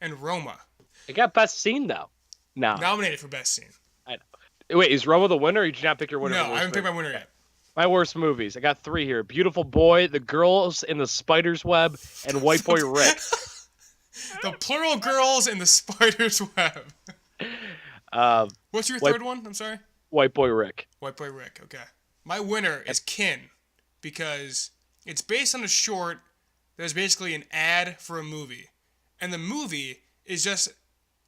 and Roma. It got best scene though. No. Nominated for Best Scene. I know. Wait, is Roma the winner? Or did you not pick your winner? No, for I worst haven't picked my movie? winner yet. My worst movies. I got 3 here: Beautiful Boy, The Girls in the Spider's Web, and White Boy Rick. The plural girls in the spider's web. What's your third one? I'm sorry. White Boy Rick. White Boy Rick. Okay. My winner is Kin, because it's based on a short that is basically an ad for a movie, and the movie is just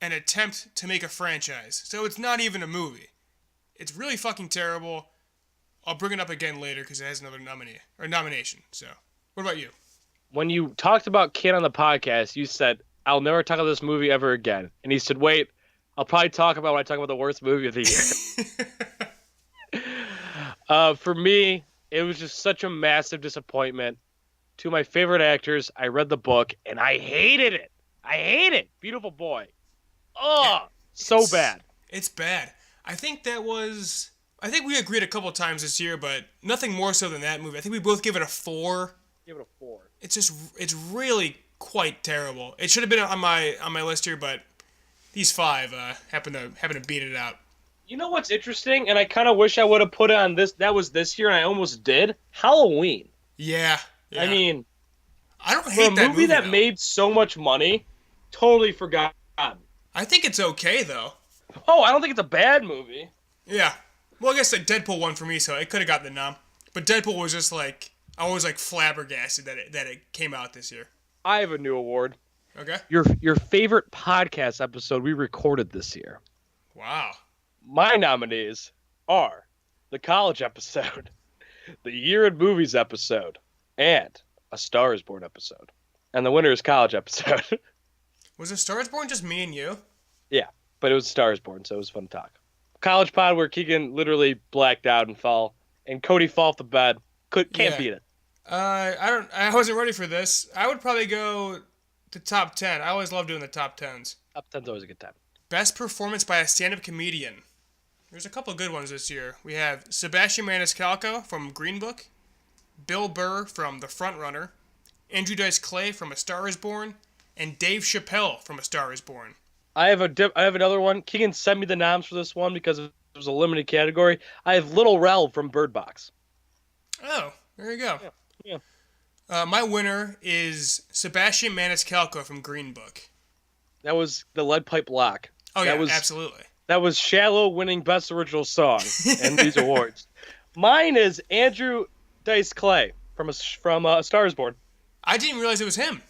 an attempt to make a franchise. So it's not even a movie. It's really fucking terrible. I'll bring it up again later because it has another nomination. So, what about you? When you talked about Kid on the podcast, you said, "I'll never talk about this movie ever again." And he said, "Wait, I'll probably talk about when I talk about the worst movie of the year." For me, it was just such a massive disappointment. 2 of my favorite actors, I read the book, and I hated it. I hate it. Beautiful Boy. Oh, so bad. It's bad. I think we agreed a couple times this year, but nothing more so than that movie. I think we both give it a 4. Give it a 4. It's really quite terrible. It should have been on my list here, but these 5 happen to beat it out. You know what's interesting? And I kind of wish I would have put it on this. That was this year, and I almost did. Halloween. Yeah. I mean, I don't for hate a that movie that though. made so much money, totally forgot. I think it's okay though. Oh, I don't think it's a bad movie. Yeah. Well, I guess like Deadpool won for me, so it could have gotten the nom. But Deadpool was just like I was like flabbergasted that it came out this year. I have a new award. Okay. Your favorite podcast episode we recorded this year. Wow. My nominees are the college episode, the year in movies episode, and a Star is Born episode. And the winner is college episode. Was it Stars Born just me and you? Yeah, but it was Star is Born, so it was fun to talk. College pod where Keegan literally blacked out and fell, and Cody fell off the bed. Can't beat it. I wasn't ready for this. I would probably go to top 10. I always love doing the top 10s. Top 10's always a good time. Best performance by a stand-up comedian. There's a couple good ones this year. We have Sebastian Maniscalco from Green Book, Bill Burr from The Front Runner, Andrew Dice Clay from A Star is Born, and Dave Chappelle from A Star is Born. I have another one. Keegan sent me the noms for this one because it was a limited category. I have Little Rel from Bird Box. Oh, there you go. Yeah. My winner is Sebastian Maniscalco from Green Book. That was the Lead Pipe Lock. Oh, yeah, that was, absolutely. That was Shallow winning Best Original Song and these awards. Mine is Andrew Dice Clay from A Star Is Born. I didn't realize it was him.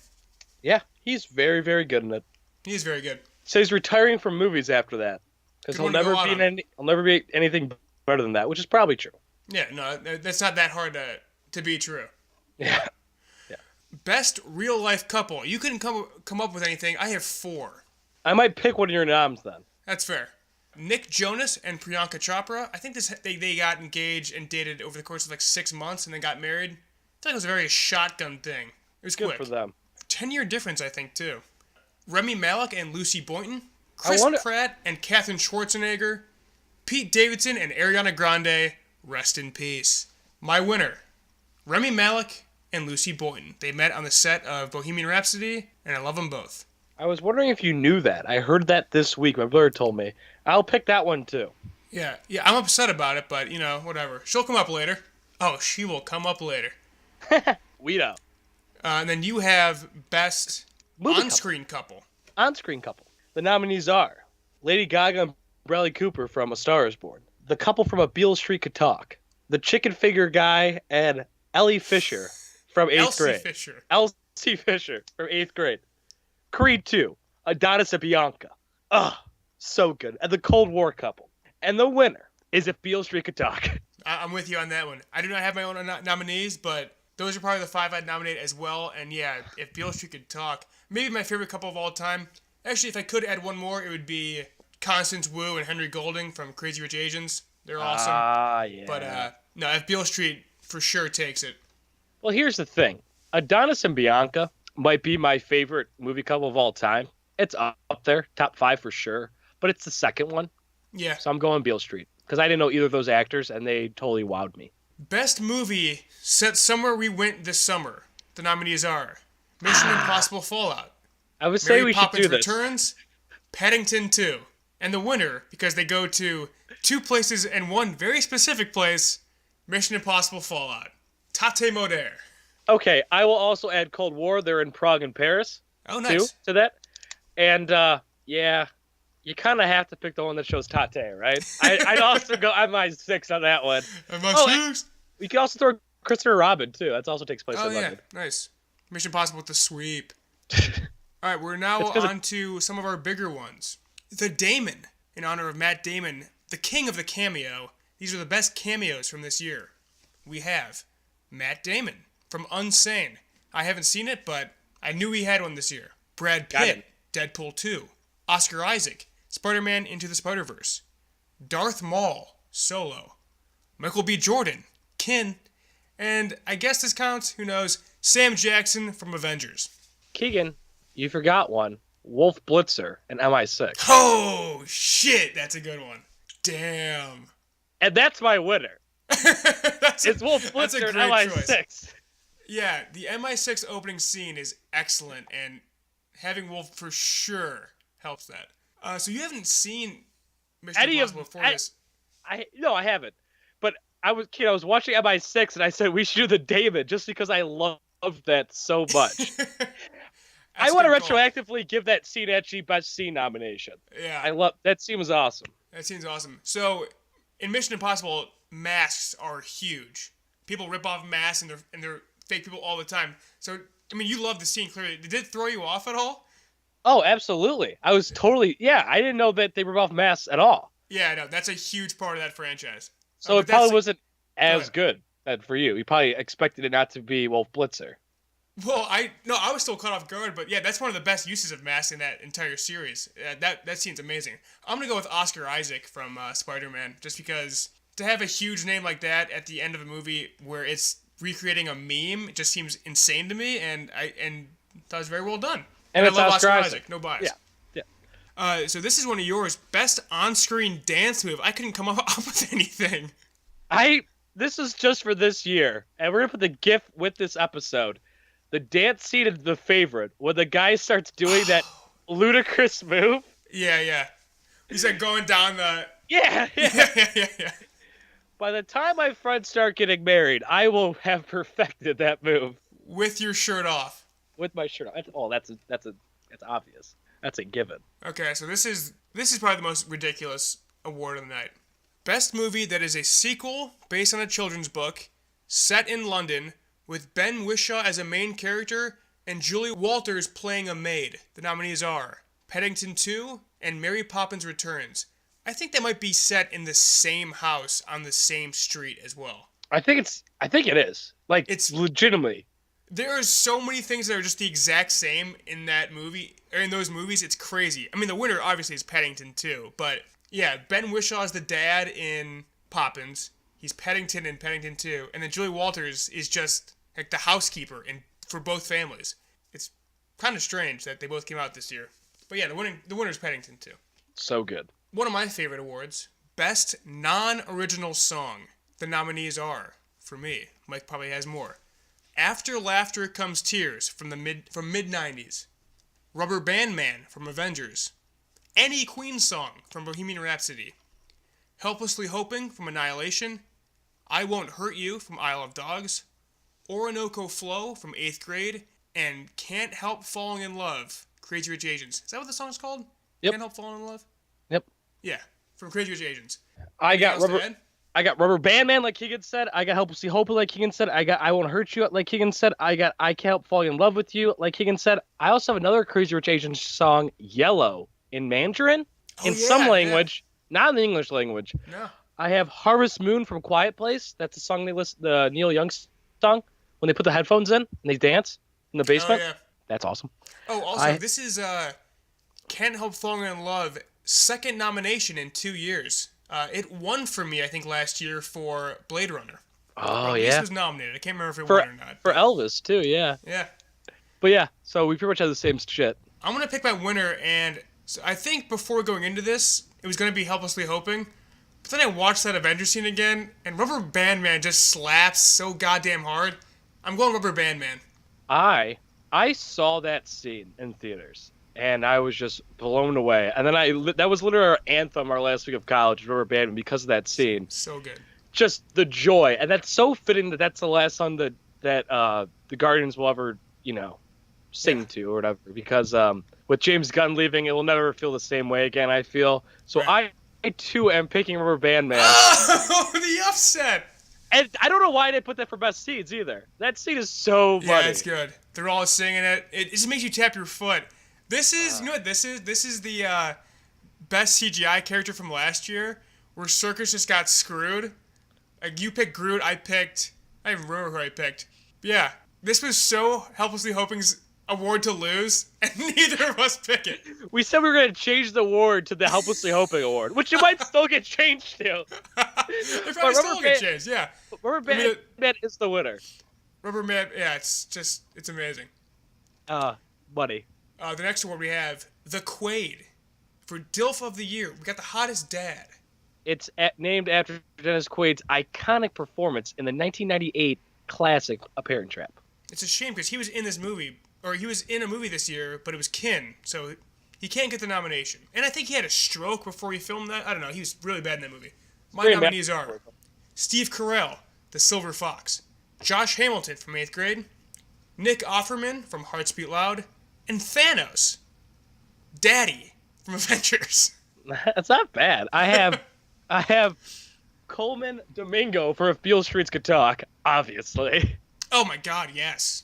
Yeah, he's very, very good in it. He is very good. So he's retiring from movies after that because Good one to go out on. he'll never be anything better than that, which is probably true. Yeah, no, that's not that hard to be true. Yeah. Best real life couple. You couldn't come up with anything. I have 4. I might pick one of your noms then. That's fair. Nick Jonas and Priyanka Chopra. I think they got engaged and dated over the course of like 6 months and then got married. I thought it was a very shotgun thing. It was Good quick. for them. 10-year difference, I think, too. Remy Malek and Lucy Boynton. Chris Pratt and Katherine Schwarzenegger. Pete Davidson and Ariana Grande. Rest in peace. My winner, Remy Malek and Lucy Boynton. They met on the set of Bohemian Rhapsody, and I love them both. I was wondering if you knew that. I heard that this week. My brother told me. I'll pick that one too. Yeah, I'm upset about it, but, whatever. She'll come up later. Oh, she will come up later. We know. And then you have Best On-Screen Couple. On-Screen Couple. The nominees are Lady Gaga and Bradley Cooper from A Star Is Born. The couple from A Beale Street Could Talk. The chicken figure guy and Ellie Fisher from 8th grade. Elsie Fisher from 8th grade. Creed 2. Adonis and Bianca. Ugh, so good. And the Cold War couple. And the winner is If Beale Street Could Talk. I'm with you on that one. I do not have my own nominees, but those are probably the 5 I'd nominate as well. And yeah, If Beale Street Could Talk. Maybe my favorite couple of all time. Actually, if I could add one more, it would be Constance Wu and Henry Golding from Crazy Rich Asians. They're awesome. Yeah. But no, If Beale Street for sure takes it. Well, here's the thing. Adonis and Bianca might be my favorite movie couple of all time. It's up there, top 5 for sure. But it's the second one. Yeah. So I'm going Beale Street. Because I didn't know either of those actors, and they totally wowed me. Best movie set somewhere we went this summer. The nominees are Mission Impossible Fallout. I would say Mary we Poppins should do this. Returns, Paddington 2. And the winner, because they go to 2 places and one very specific place, Mission Impossible Fallout. Tate Moder. Okay, I will also add Cold War. They're in Prague and Paris. Oh, nice. To that. And, yeah, you kind of have to pick the one that shows Tate, right? I'd also go MI6 on that one. MI6? We could also throw Christopher Robin, too. That also takes place in London. Nice. Mission Impossible with the sweep. All right, we're now on to some of our bigger ones. The Damon, in honor of Matt Damon, the king of the cameo. These are the best cameos from this year. We have Matt Damon from Unsane. I haven't seen it, but I knew he had one this year. Brad Pitt, Deadpool 2. Oscar Isaac, Spider-Man Into the Spider-Verse. Darth Maul, Solo. Michael B. Jordan, Kin. And I guess this counts, who knows, Sam Jackson from Avengers. Keegan, you forgot one. Wolf Blitzer and MI6. Oh, shit, that's a good one. Damn. And that's my winner. It's Wolf Blitzer and MI6. Choice. Yeah, the MI6 opening scene is excellent, and having Wolf for sure helps that. So you haven't seen Mission Impossible before this? No, I haven't. But I was watching MI6, and I said we should do the David just because I loved that so much. I want to retroactively give that scene actually Best Scene nomination. Yeah. I love that scene was awesome. That scene's awesome. So in Mission Impossible, masks are huge. People rip off masks and they're fake people all the time. So I mean, you love the scene clearly. Did it throw you off at all? Oh, absolutely. I was totally I didn't know that they rip off masks at all. Yeah, no, that's a huge part of that franchise. So it probably wasn't as good for you. You probably expected it not to be Wolf Blitzer. Well, I was still caught off guard, but yeah, that's one of the best uses of masks in that entire series. That scene's amazing. I'm gonna go with Oscar Isaac from Spider-Man, just because to have a huge name like that at the end of a movie where it's recreating a meme, it just seems insane to me, and I thought it was very well done. And I it's love Oscar Isaac. No bias. Yeah. So this is one of yours. Best on-screen dance move. I couldn't come up with anything. This is just for this year, and we're gonna put the GIF with this episode. The dance scene is the favorite when the guy starts doing that ludicrous move. Yeah. He's like going down the. Yeah. Yeah. By the time my friends start getting married, I will have perfected that move With your shirt off. with my shirt on. Oh, that's obvious. That's a given. Okay, so this is probably the most ridiculous award of the night. Best movie that is a sequel based on a children's book, set in London, with Ben Whishaw as a main character and Julie Walters playing a maid. The nominees are Paddington 2 and Mary Poppins Returns. I think they might be set in the same house on the same street as well. I think it is. Like, It's- it's legitimately. There are so many things that are just the exact same in that movie, or in those movies. It's crazy. I mean, the winner obviously is Paddington 2, but yeah, Ben Whishaw is the dad in Poppins. He's Paddington in Paddington 2, and then Julie Walters is just like the housekeeper for both families. It's kind of strange that they both came out this year. But yeah, the winner is Paddington 2. So good. One of my favorite awards, Best Non-Original Song. The nominees are, for me, Mike probably has more. After Laughter Comes Tears from mid-90s. Rubber Band Man from Avengers. Any Queen Song from Bohemian Rhapsody. Helplessly Hoping from Annihilation. I Won't Hurt You from Isle of Dogs. Orinoco Flow from 8th grade. And Can't Help Falling in Love, Crazy Rich Asians. Is that what the song's called? Yep. Can't Help Falling in Love? Yep. Yeah, from Crazy Rich Asians. I got Anything else to rubber. add? I got Rubber Band Man, like Keegan said. I got Helplessly Hoping, like Keegan said. I got I Won't Hurt You, like Keegan said. I got I Can't Help Falling in Love with You, like Keegan said. I also have another Crazy Rich Asians song, Yellow, in Mandarin, in some language, not in the English language. No. I have Harvest Moon from Quiet Place. That's the song they list, the Neil Young song, when they put the headphones in and they dance in the basement. Oh, yeah. That's awesome. Oh, also, this is Can't Help Falling in Love, second nomination in 2 years. It won for me, I think, last year for Blade Runner. Oh, At least yeah. it was nominated. I can't remember if it For, won or not. for Elvis, too, yeah. Yeah. But yeah, so we pretty much have the same shit. I'm going to pick my winner, and so I think before going into this, it was going to be Helplessly Hoping. But then I watched that Avengers scene again, and Rubber Band Man just slaps so goddamn hard. I'm going Rubber Band Man. I saw that scene in theaters, and I was just blown away. And then that was literally our anthem our last week of college, Rubber Band Man, because of that scene. So good. Just the joy, and that's so fitting that that's the last song that the Guardians will ever, sing to or whatever. Because with James Gunn leaving, it will never feel the same way again, I feel. So Right. I too am picking Rubber Band Man. Oh, the upset! And I don't know why they put that for best scenes either. That scene is so funny. Yeah, it's good. They're all singing it. It just makes you tap your foot. This is, you know what this is? This is the best CGI character from last year, where Circus just got screwed. Like, you picked Groot, I don't even remember who I picked. But yeah, this was so Helplessly Hoping's award to lose, and neither of us pick it. We said we were going to change the award to the Helplessly Hoping Award, which it might still get changed to. It probably still get changed, yeah. Rubber Band Man is the winner. Rubber Man, yeah, it's amazing. Buddy. The next award we have The Quaid for DILF of the Year. We got the hottest dad. It's named after Dennis Quaid's iconic performance in the 1998 classic A Parent Trap. It's a shame because he was in this movie, or he was in a movie this year, but it was Kin, so he can't get the nomination. And I think he had a stroke before he filmed that. I don't know. He was really bad in that movie. My nominees are Steve Carell, The Silver Fox, Josh Hamilton from 8th grade, Nick Offerman from Hearts Beat Loud, and Thanos, Daddy from Avengers. That's not bad. I have Coleman Domingo for If Beale Streets Could Talk, obviously. Oh my God, yes.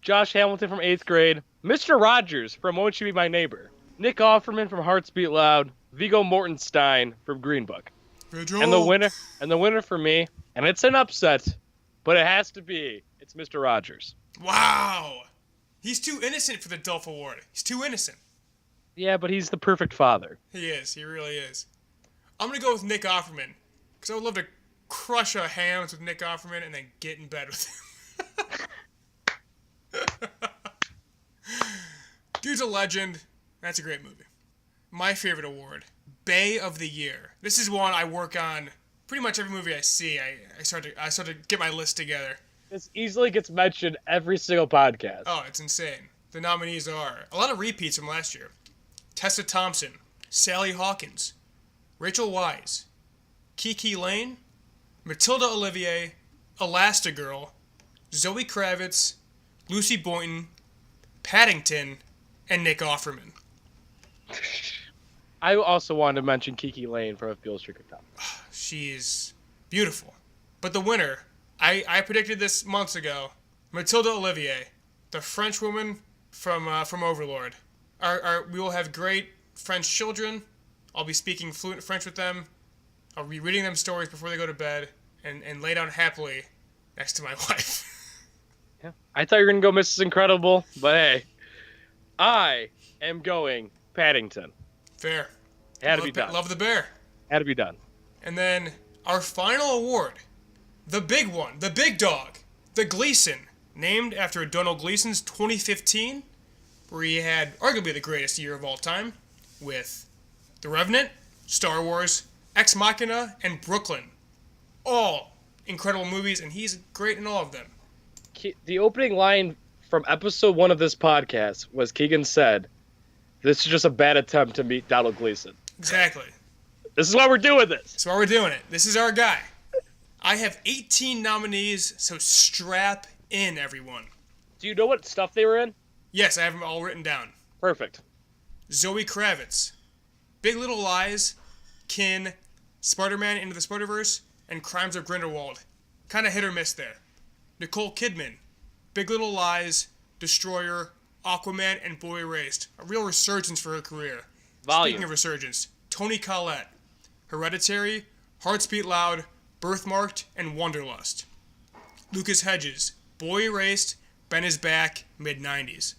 Josh Hamilton from 8th grade, Mr. Rogers from Won't You Be My Neighbor, Nick Offerman from Hearts Beat Loud, Viggo Mortenstein from Green Book. And the winner for me, and it's an upset, but it has to be, it's Mr. Rogers. Wow. He's too innocent for the DILF Award. He's too innocent. Yeah, but he's the perfect father. He is. He really is. I'm going to go with Nick Offerman, because I would love to crush a hands with Nick Offerman and then get in bed with him. Dude's a legend. That's a great movie. My favorite award, Bay of the Year. This is one I work on pretty much every movie I see. I start to get my list together. This easily gets mentioned every single podcast. Oh, it's insane. The nominees are a lot of repeats from last year. Tessa Thompson, Sally Hawkins, Rachel Wise, Kiki Lane, Matilda Olivier, Elastigirl, Zoe Kravitz, Lucy Boynton, Paddington, and Nick Offerman. I also wanted to mention Kiki Lane from Beale Street Cook. She is beautiful. But the winner, I predicted this months ago, Matilda Olivier, the French woman from Overlord. We will have great French children. I'll be speaking fluent French with them. I'll be reading them stories before they go to bed and lay down happily next to my wife. Yeah. I thought you were going to go Mrs. Incredible, but hey, I am going Paddington. Fair. It had to be done. Love the bear. Had to be done. And then our final award, the big one, the big dog, the Gleeson, named after Donald Gleason's 2015, where he had arguably the greatest year of all time, with The Revenant, Star Wars, Ex Machina, and Brooklyn. All incredible movies, and he's great in all of them. The opening line from episode 1 of this podcast was Keegan said, "This is just a bad attempt to meet Donald Gleason." Exactly. This is why we're doing this. That's why we're doing it. This is our guy. I have 18 nominees, so strap in, everyone. Do you know what stuff they were in? Yes, I have them all written down. Perfect. Zoe Kravitz, Big Little Lies, Kin, Spider-Man Into the Spider-Verse, and Crimes of Grindelwald. Kind of hit or miss there. Nicole Kidman, Big Little Lies, Destroyer, Aquaman, and Boy Erased. A real resurgence for her career. Volume. Speaking of resurgence, Toni Collette, Hereditary, Hearts Beat Loud, Birthmarked, and Wanderlust. Lucas Hedges, Boy Erased, Ben is Back, mid-90s.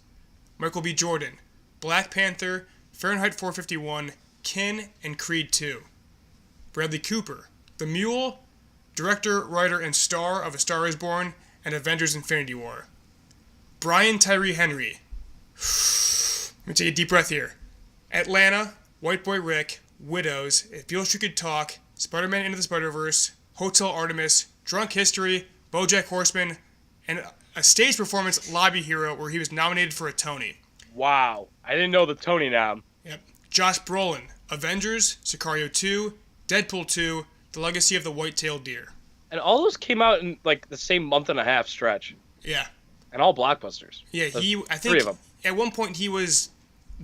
Michael B. Jordan, Black Panther, Fahrenheit 451, Kin, and Creed 2. Bradley Cooper, The Mule, director, writer, and star of A Star is Born and Avengers Infinity War. Brian Tyree Henry. Let me take a deep breath here. Atlanta, White Boy Rick, Widows, If Beale Street Could Talk, Spider-Man Into the Spider-Verse, Hotel Artemis, Drunk History, BoJack Horseman, and a stage performance, Lobby Hero, where he was nominated for a Tony. Wow. I didn't know the Tony nom. Yep. Josh Brolin, Avengers, Sicario 2, Deadpool 2, The Legacy of the White-Tailed Deer. And all those came out in like the same month and a half stretch. Yeah. And all blockbusters. Yeah, I think 3 of them. At one point he was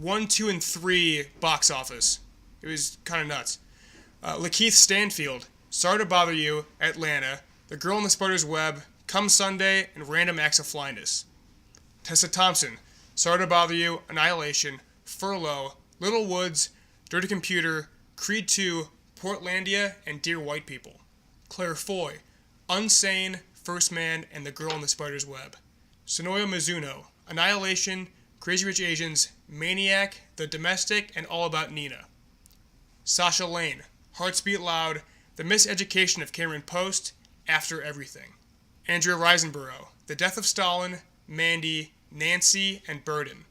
1, 2, and 3 box office. It was kind of nuts. Lakeith Stanfield, Sorry to Bother You, Atlanta, The Girl in the Spider's Web, Come Sunday, and Random Acts of Flyness. Tessa Thompson, Sorry to Bother You, Annihilation, Furlough, Little Woods, Dirty Computer, Creed 2, Portlandia, and Dear White People. Claire Foy, Unsane, First Man, and The Girl in the Spider's Web. Sonoya Mizuno, Annihilation, Crazy Rich Asians, Maniac, The Domestic, and All About Nina. Sasha Lane, Hearts Beat Loud, The Miseducation of Cameron Post, After Everything. Andrea Riseborough, The Death of Stalin, Mandy, Nancy, and Burden.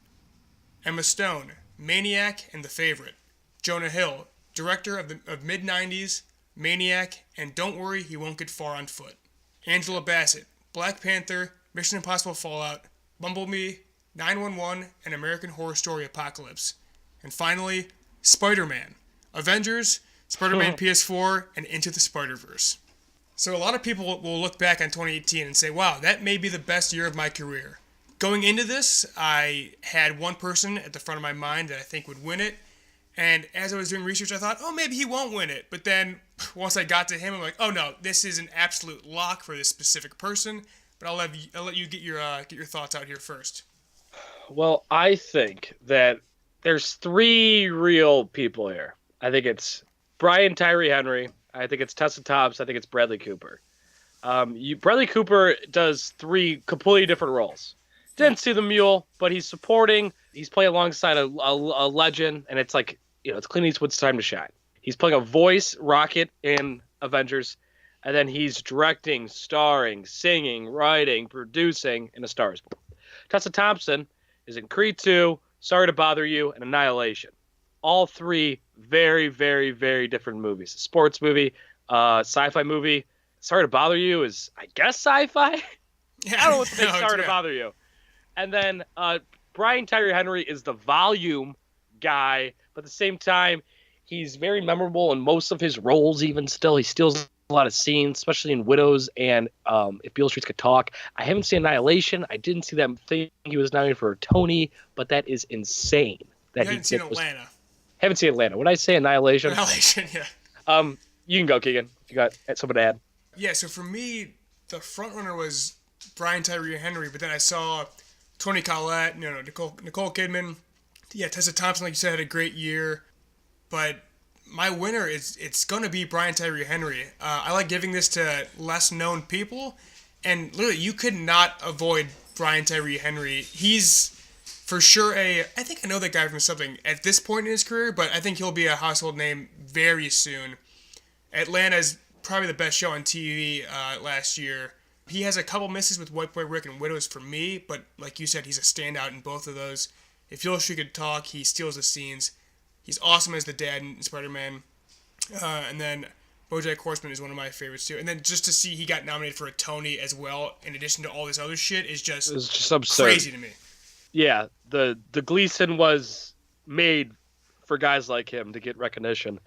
Emma Stone, Maniac and The Favorite. Jonah Hill, director of mid-90s, Maniac, and Don't Worry, He Won't Get Far on Foot. Angela Bassett, Black Panther, Mission Impossible Fallout, Bumblebee, 911, and American Horror Story Apocalypse. And finally, Spider-Man, Avengers, Spider-Man PS4, and Into the Spider-Verse. So a lot of people will look back on 2018 and say, wow, that may be the best year of my career. Going into this, I had one person at the front of my mind that I think would win it. And as I was doing research, I thought, oh, maybe he won't win it. But then once I got to him, I'm like, oh, no, this is an absolute lock for this specific person. But I'll let you get your thoughts out here first. Well, I think that there's 3 real people here. I think it's Brian Tyree Henry. I think it's Tessa Thompson. I think it's Bradley Cooper. Bradley Cooper does 3 completely different roles. Didn't see the Mule, but he's supporting. He's playing alongside a legend, and it's like, it's Clint Eastwood's time to shine. He's playing a voice, Rocket, in Avengers, and then he's directing, starring, singing, writing, producing in A Star is Born. Tessa Thompson is in Creed 2, Sorry to Bother You, and Annihilation. All 3 very, very, very different movies. A sports movie, sci-fi movie. Sorry to Bother You is, I guess, sci-fi? Yeah, I don't know what to think. Sorry to Bother You. And then Brian Tyree Henry is the volume guy but at the same time, he's very memorable in most of his roles. Even still, he steals a lot of scenes, especially in Widows and If Beale Streets Could Talk. I haven't seen Annihilation. I didn't see that thing he was nominated for a Tony, but that is insane. That You haven't seen Atlanta. Haven't seen Atlanta. When I say Annihilation, Annihilation, yeah. You can go, Keegan, if you got something to add. Yeah, so for me, the front runner was Brian Tyree Henry, but then I saw Toni Collette, Nicole Kidman. Yeah, Tessa Thompson, like you said, had a great year. But my winner it's gonna be Brian Tyree Henry. I like giving this to less known people, and literally you could not avoid Brian Tyree Henry. He's for sure I think I know that guy from something at this point in his career, but I think he'll be a household name very soon. Atlanta's probably the best show on TV last year. He has a couple misses with White Boy Rick and Widows for me, but like you said, he's a standout in both of those. If Beale Street Could Talk, he steals the scenes. He's awesome as the dad in Spider-Man. And then BoJack Horseman is one of my favorites too. And then just to see he got nominated for a Tony as well, in addition to all this other shit, is just absurd. Crazy to me. Yeah, the Gleeson was made for guys like him to get recognition.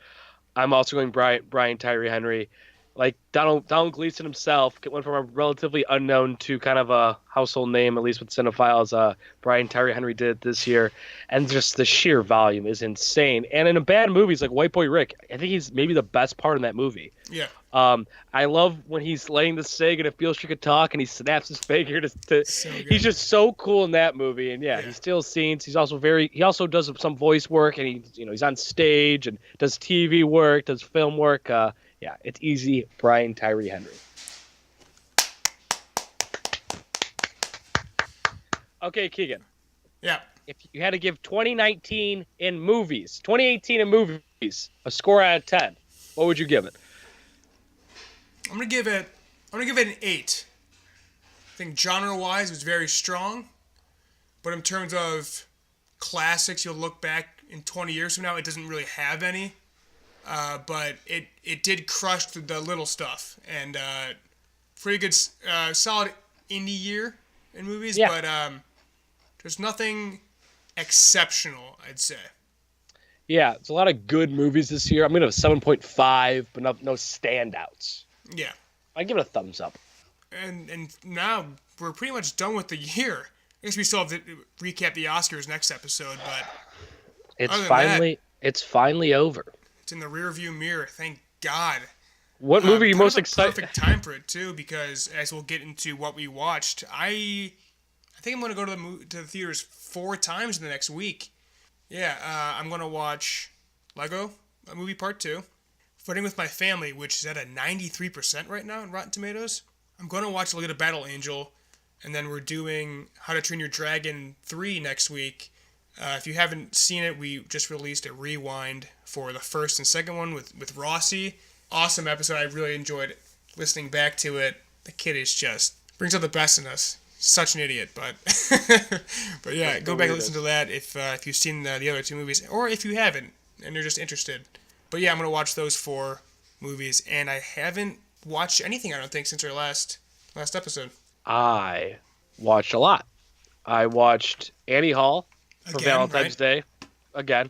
I'm also going Brian Tyree Henry. Like Donald Gleeson himself went from a relatively unknown to kind of a household name, at least with cinephiles. Brian Tyree Henry did this year, and just the sheer volume is insane. And in a bad movies like White Boy Rick, I think he's maybe the best part in that movie. Yeah. I love when he's laying the cig and If Beale Street Could Talk, and he snaps his finger So he's just so cool in that movie. And yeah, he steals scenes. He also does some voice work, and he's on stage and does TV work, does film work. Yeah, it's easy. Brian Tyree Henry. Okay, Keegan. Yeah. If you had to give 2018 in movies, a score out of 10, what would you give it? I'm gonna give it an 8. I think genre-wise it was very strong, but in terms of classics, you'll look back in 20 years from now, it doesn't really have any. But it did crush the little stuff, and pretty good, solid indie year in movies, yeah. But there's nothing exceptional, I'd say. Yeah, it's a lot of good movies this year. I'm going to have a 7.5, but no standouts. Yeah. I'd give it a thumbs up. And now we're pretty much done with the year. I guess we still have to recap the Oscars next episode, but it's finally over. It's in the rearview mirror, thank God. What movie are you most excited? Perfect time for it too, because as we'll get into what we watched, I think I'm gonna go to the theaters 4 times in the next week. Yeah, I'm gonna watch Lego Movie Part 2, Fighting with My Family, which is at a 93% right now in Rotten Tomatoes. I'm gonna watch Alita Battle Angel, and then we're doing How to Train Your Dragon 3 next week. If you haven't seen it, we just released a rewind for the first and second one with Rossi. Awesome episode. I really enjoyed listening back to it. The kid is just brings out the best in us. Such an idiot, but but yeah, go back and listen to that if you've seen the other 2 movies, or if you haven't and you're just interested. But yeah, I'm gonna watch those 4 movies, and I haven't watched anything, I don't think, since our last episode. I watched a lot. I watched Annie Hall for Valentine's Day. Again,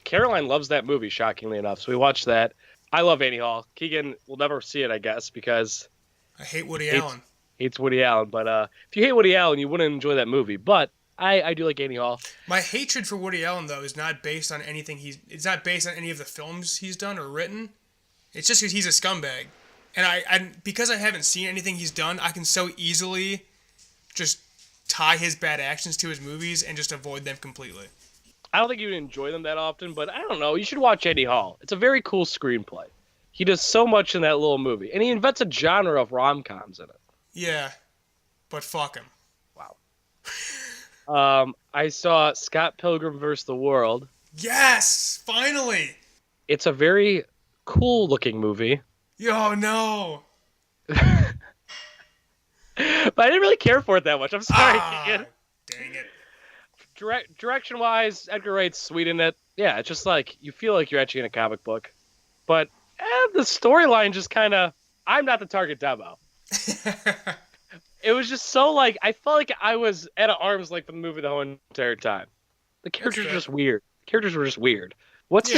Caroline loves that movie, shockingly enough, so we watched that. I love Annie Hall. Keegan will never see it, I guess, because I hate Woody Allen. Hates Woody Allen, but if you hate Woody Allen, you wouldn't enjoy that movie. But I do like Annie Hall. My hatred for Woody Allen, though, is not based on anything it's not based on any of the films he's done or written. It's just because he's a scumbag, and I because I haven't seen anything he's done, I can so easily just tie his bad actions to his movies and just avoid them completely. I don't think you would enjoy them that often, but I don't know. You should watch Annie Hall. It's a very cool screenplay. He does so much in that little movie, and he invents a genre of rom-coms in it. Yeah, but fuck him. Wow. I saw Scott Pilgrim vs. the World. Yes, finally. It's a very cool-looking movie. Yo, no. But I didn't really care for it that much. I'm sorry, Keegan. Dang it. Direction-wise, Edgar Wright's sweet in it. Yeah, it's just like, you feel like you're actually in a comic book. But the storyline just kind of, I'm not the target demo. It was just so like, I felt like I was at an arm's length of the movie the whole entire time. The characters are just weird. characters were just weird. What's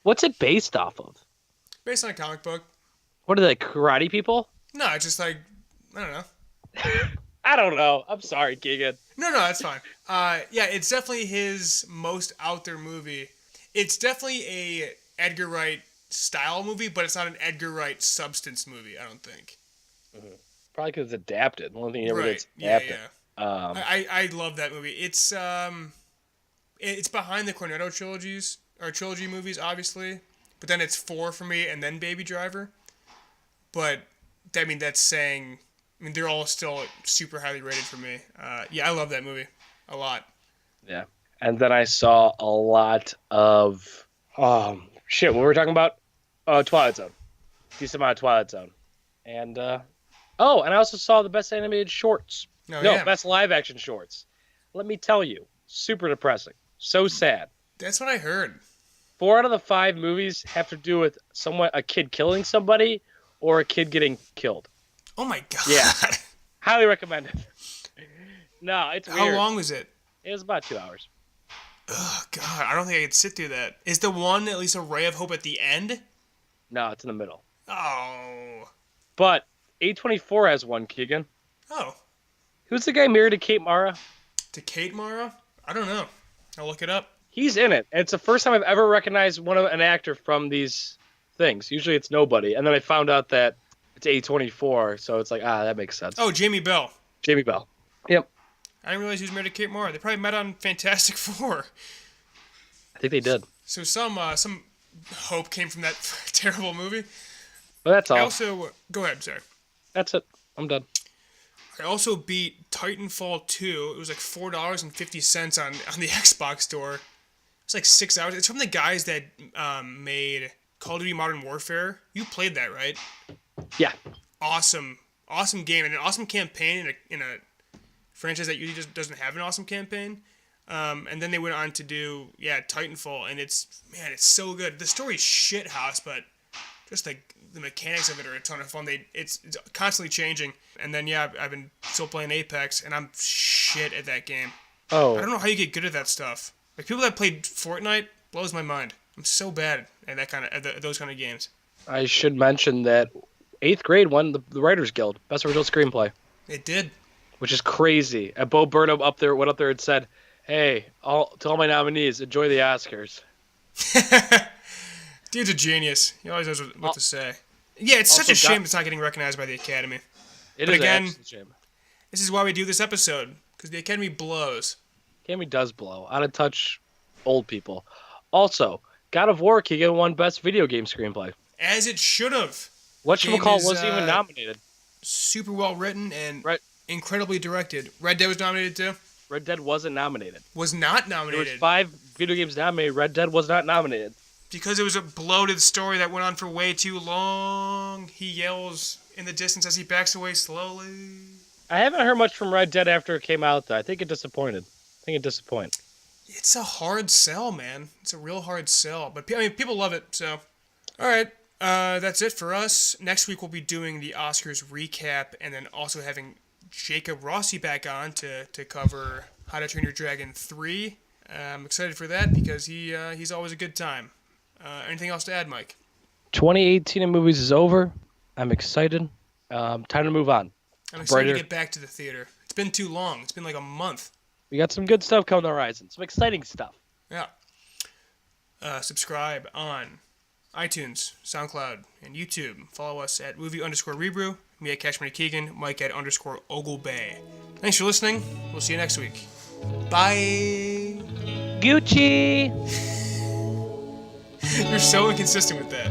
what's it based off of? based on a comic book. What are they, karate people? No, it's just like, I don't know. I don't know. I'm sorry, Keegan. No, that's fine. Yeah, it's definitely his most out there movie. It's definitely a Edgar Wright style movie, but it's not an Edgar Wright substance movie, I don't think. Probably because it's adapted. The only thing he ever did is Yeah, adapted. yeah. I love that movie. It's behind the Cornetto trilogy movies, obviously, but then it's 4 for me, and then Baby Driver. But I mean, that's saying. I mean, they're all still super highly rated for me. Yeah, I love that movie a lot. Yeah. And then I saw a lot of what were we talking about? Twilight Zone. Decent amount of Twilight Zone. And and I also saw the best animated shorts. Best live action shorts. Let me tell you, super depressing. So sad. That's what I heard. 4 out of the 5 movies have to do with a kid killing somebody or a kid getting killed. Oh my god. Yeah. Highly recommend it. No, it's weird. How long was it? It was about 2 hours. Oh god, I don't think I could sit through that. Is the one at least a ray of hope at the end? No, it's in the middle. Oh. But A24 has one, Keegan. Oh. Who's the guy married to Kate Mara? To Kate Mara? I don't know. I'll look it up. He's in it. And it's the first time I've ever recognized an actor from these things. Usually it's nobody. And then I found out that it's A24, so it's like, that makes sense. Oh, Jamie Bell. Jamie Bell. Yep. I didn't realize he was married to Kate Mara. They probably met on Fantastic Four. I think they did. So some hope came from that terrible movie. But that's all. I also... Go ahead, sorry. That's it. I'm done. I also beat Titanfall 2. It was like $4.50 on the Xbox store. It's like 6 hours. It's from the guys that made Call of Duty Modern Warfare. You played that, right? Yeah. Awesome game and an awesome campaign in a franchise that usually just doesn't have an awesome campaign. And then they went on to do Titanfall, and it's so good. The story's shithouse, but just like the mechanics of it are a ton of fun. It's constantly changing. And then I've been still playing Apex, and I'm shit at that game. Oh. I don't know how you get good at that stuff. Like people that played Fortnite blows my mind. I'm so bad at those kind of games. I should mention that 8th grade won the Writers Guild Best Original Screenplay. It did, which is crazy. And Bo Burnham went up there and said, "Hey, to all my nominees, enjoy the Oscars." Dude's a genius. He always knows what to say. Yeah, it's such a shame it's not getting recognized by the Academy. But again, a shame. This is why we do this episode, because the Academy blows. Academy does blow. Out of touch, old people. Also, God of War Keegan won Best Video Game Screenplay. As it should have. Whatchamacallit wasn't even nominated. Super well written and incredibly directed. Red Dead was nominated too? Red Dead wasn't nominated. Was not nominated. There was 5 video games nominated. Red Dead was not nominated. Because it was a bloated story that went on for way too long. He yells in the distance as he backs away slowly. I haven't heard much from Red Dead after it came out, though. I think it disappointed. It's a hard sell, man. It's a real hard sell. But people love it, so. All right. That's it for us. Next week we'll be doing the Oscars recap and then also having Jacob Rossi back on to cover How to Train Your Dragon 3. I'm excited for that because he's always a good time. Anything else to add, Mike? 2018 in movies is over. I'm excited. Time to move on. I'm excited to get back to the theater. It's been too long. It's been like a month. We got some good stuff coming on the horizon. Some exciting stuff. Yeah. Subscribe on iTunes, SoundCloud, and YouTube. Follow us at movie_rebrew. Me at Cashmere Keegan. Mike at _Oglebay. Thanks for listening. We'll see you next week. Bye. Gucci. You're so inconsistent with that.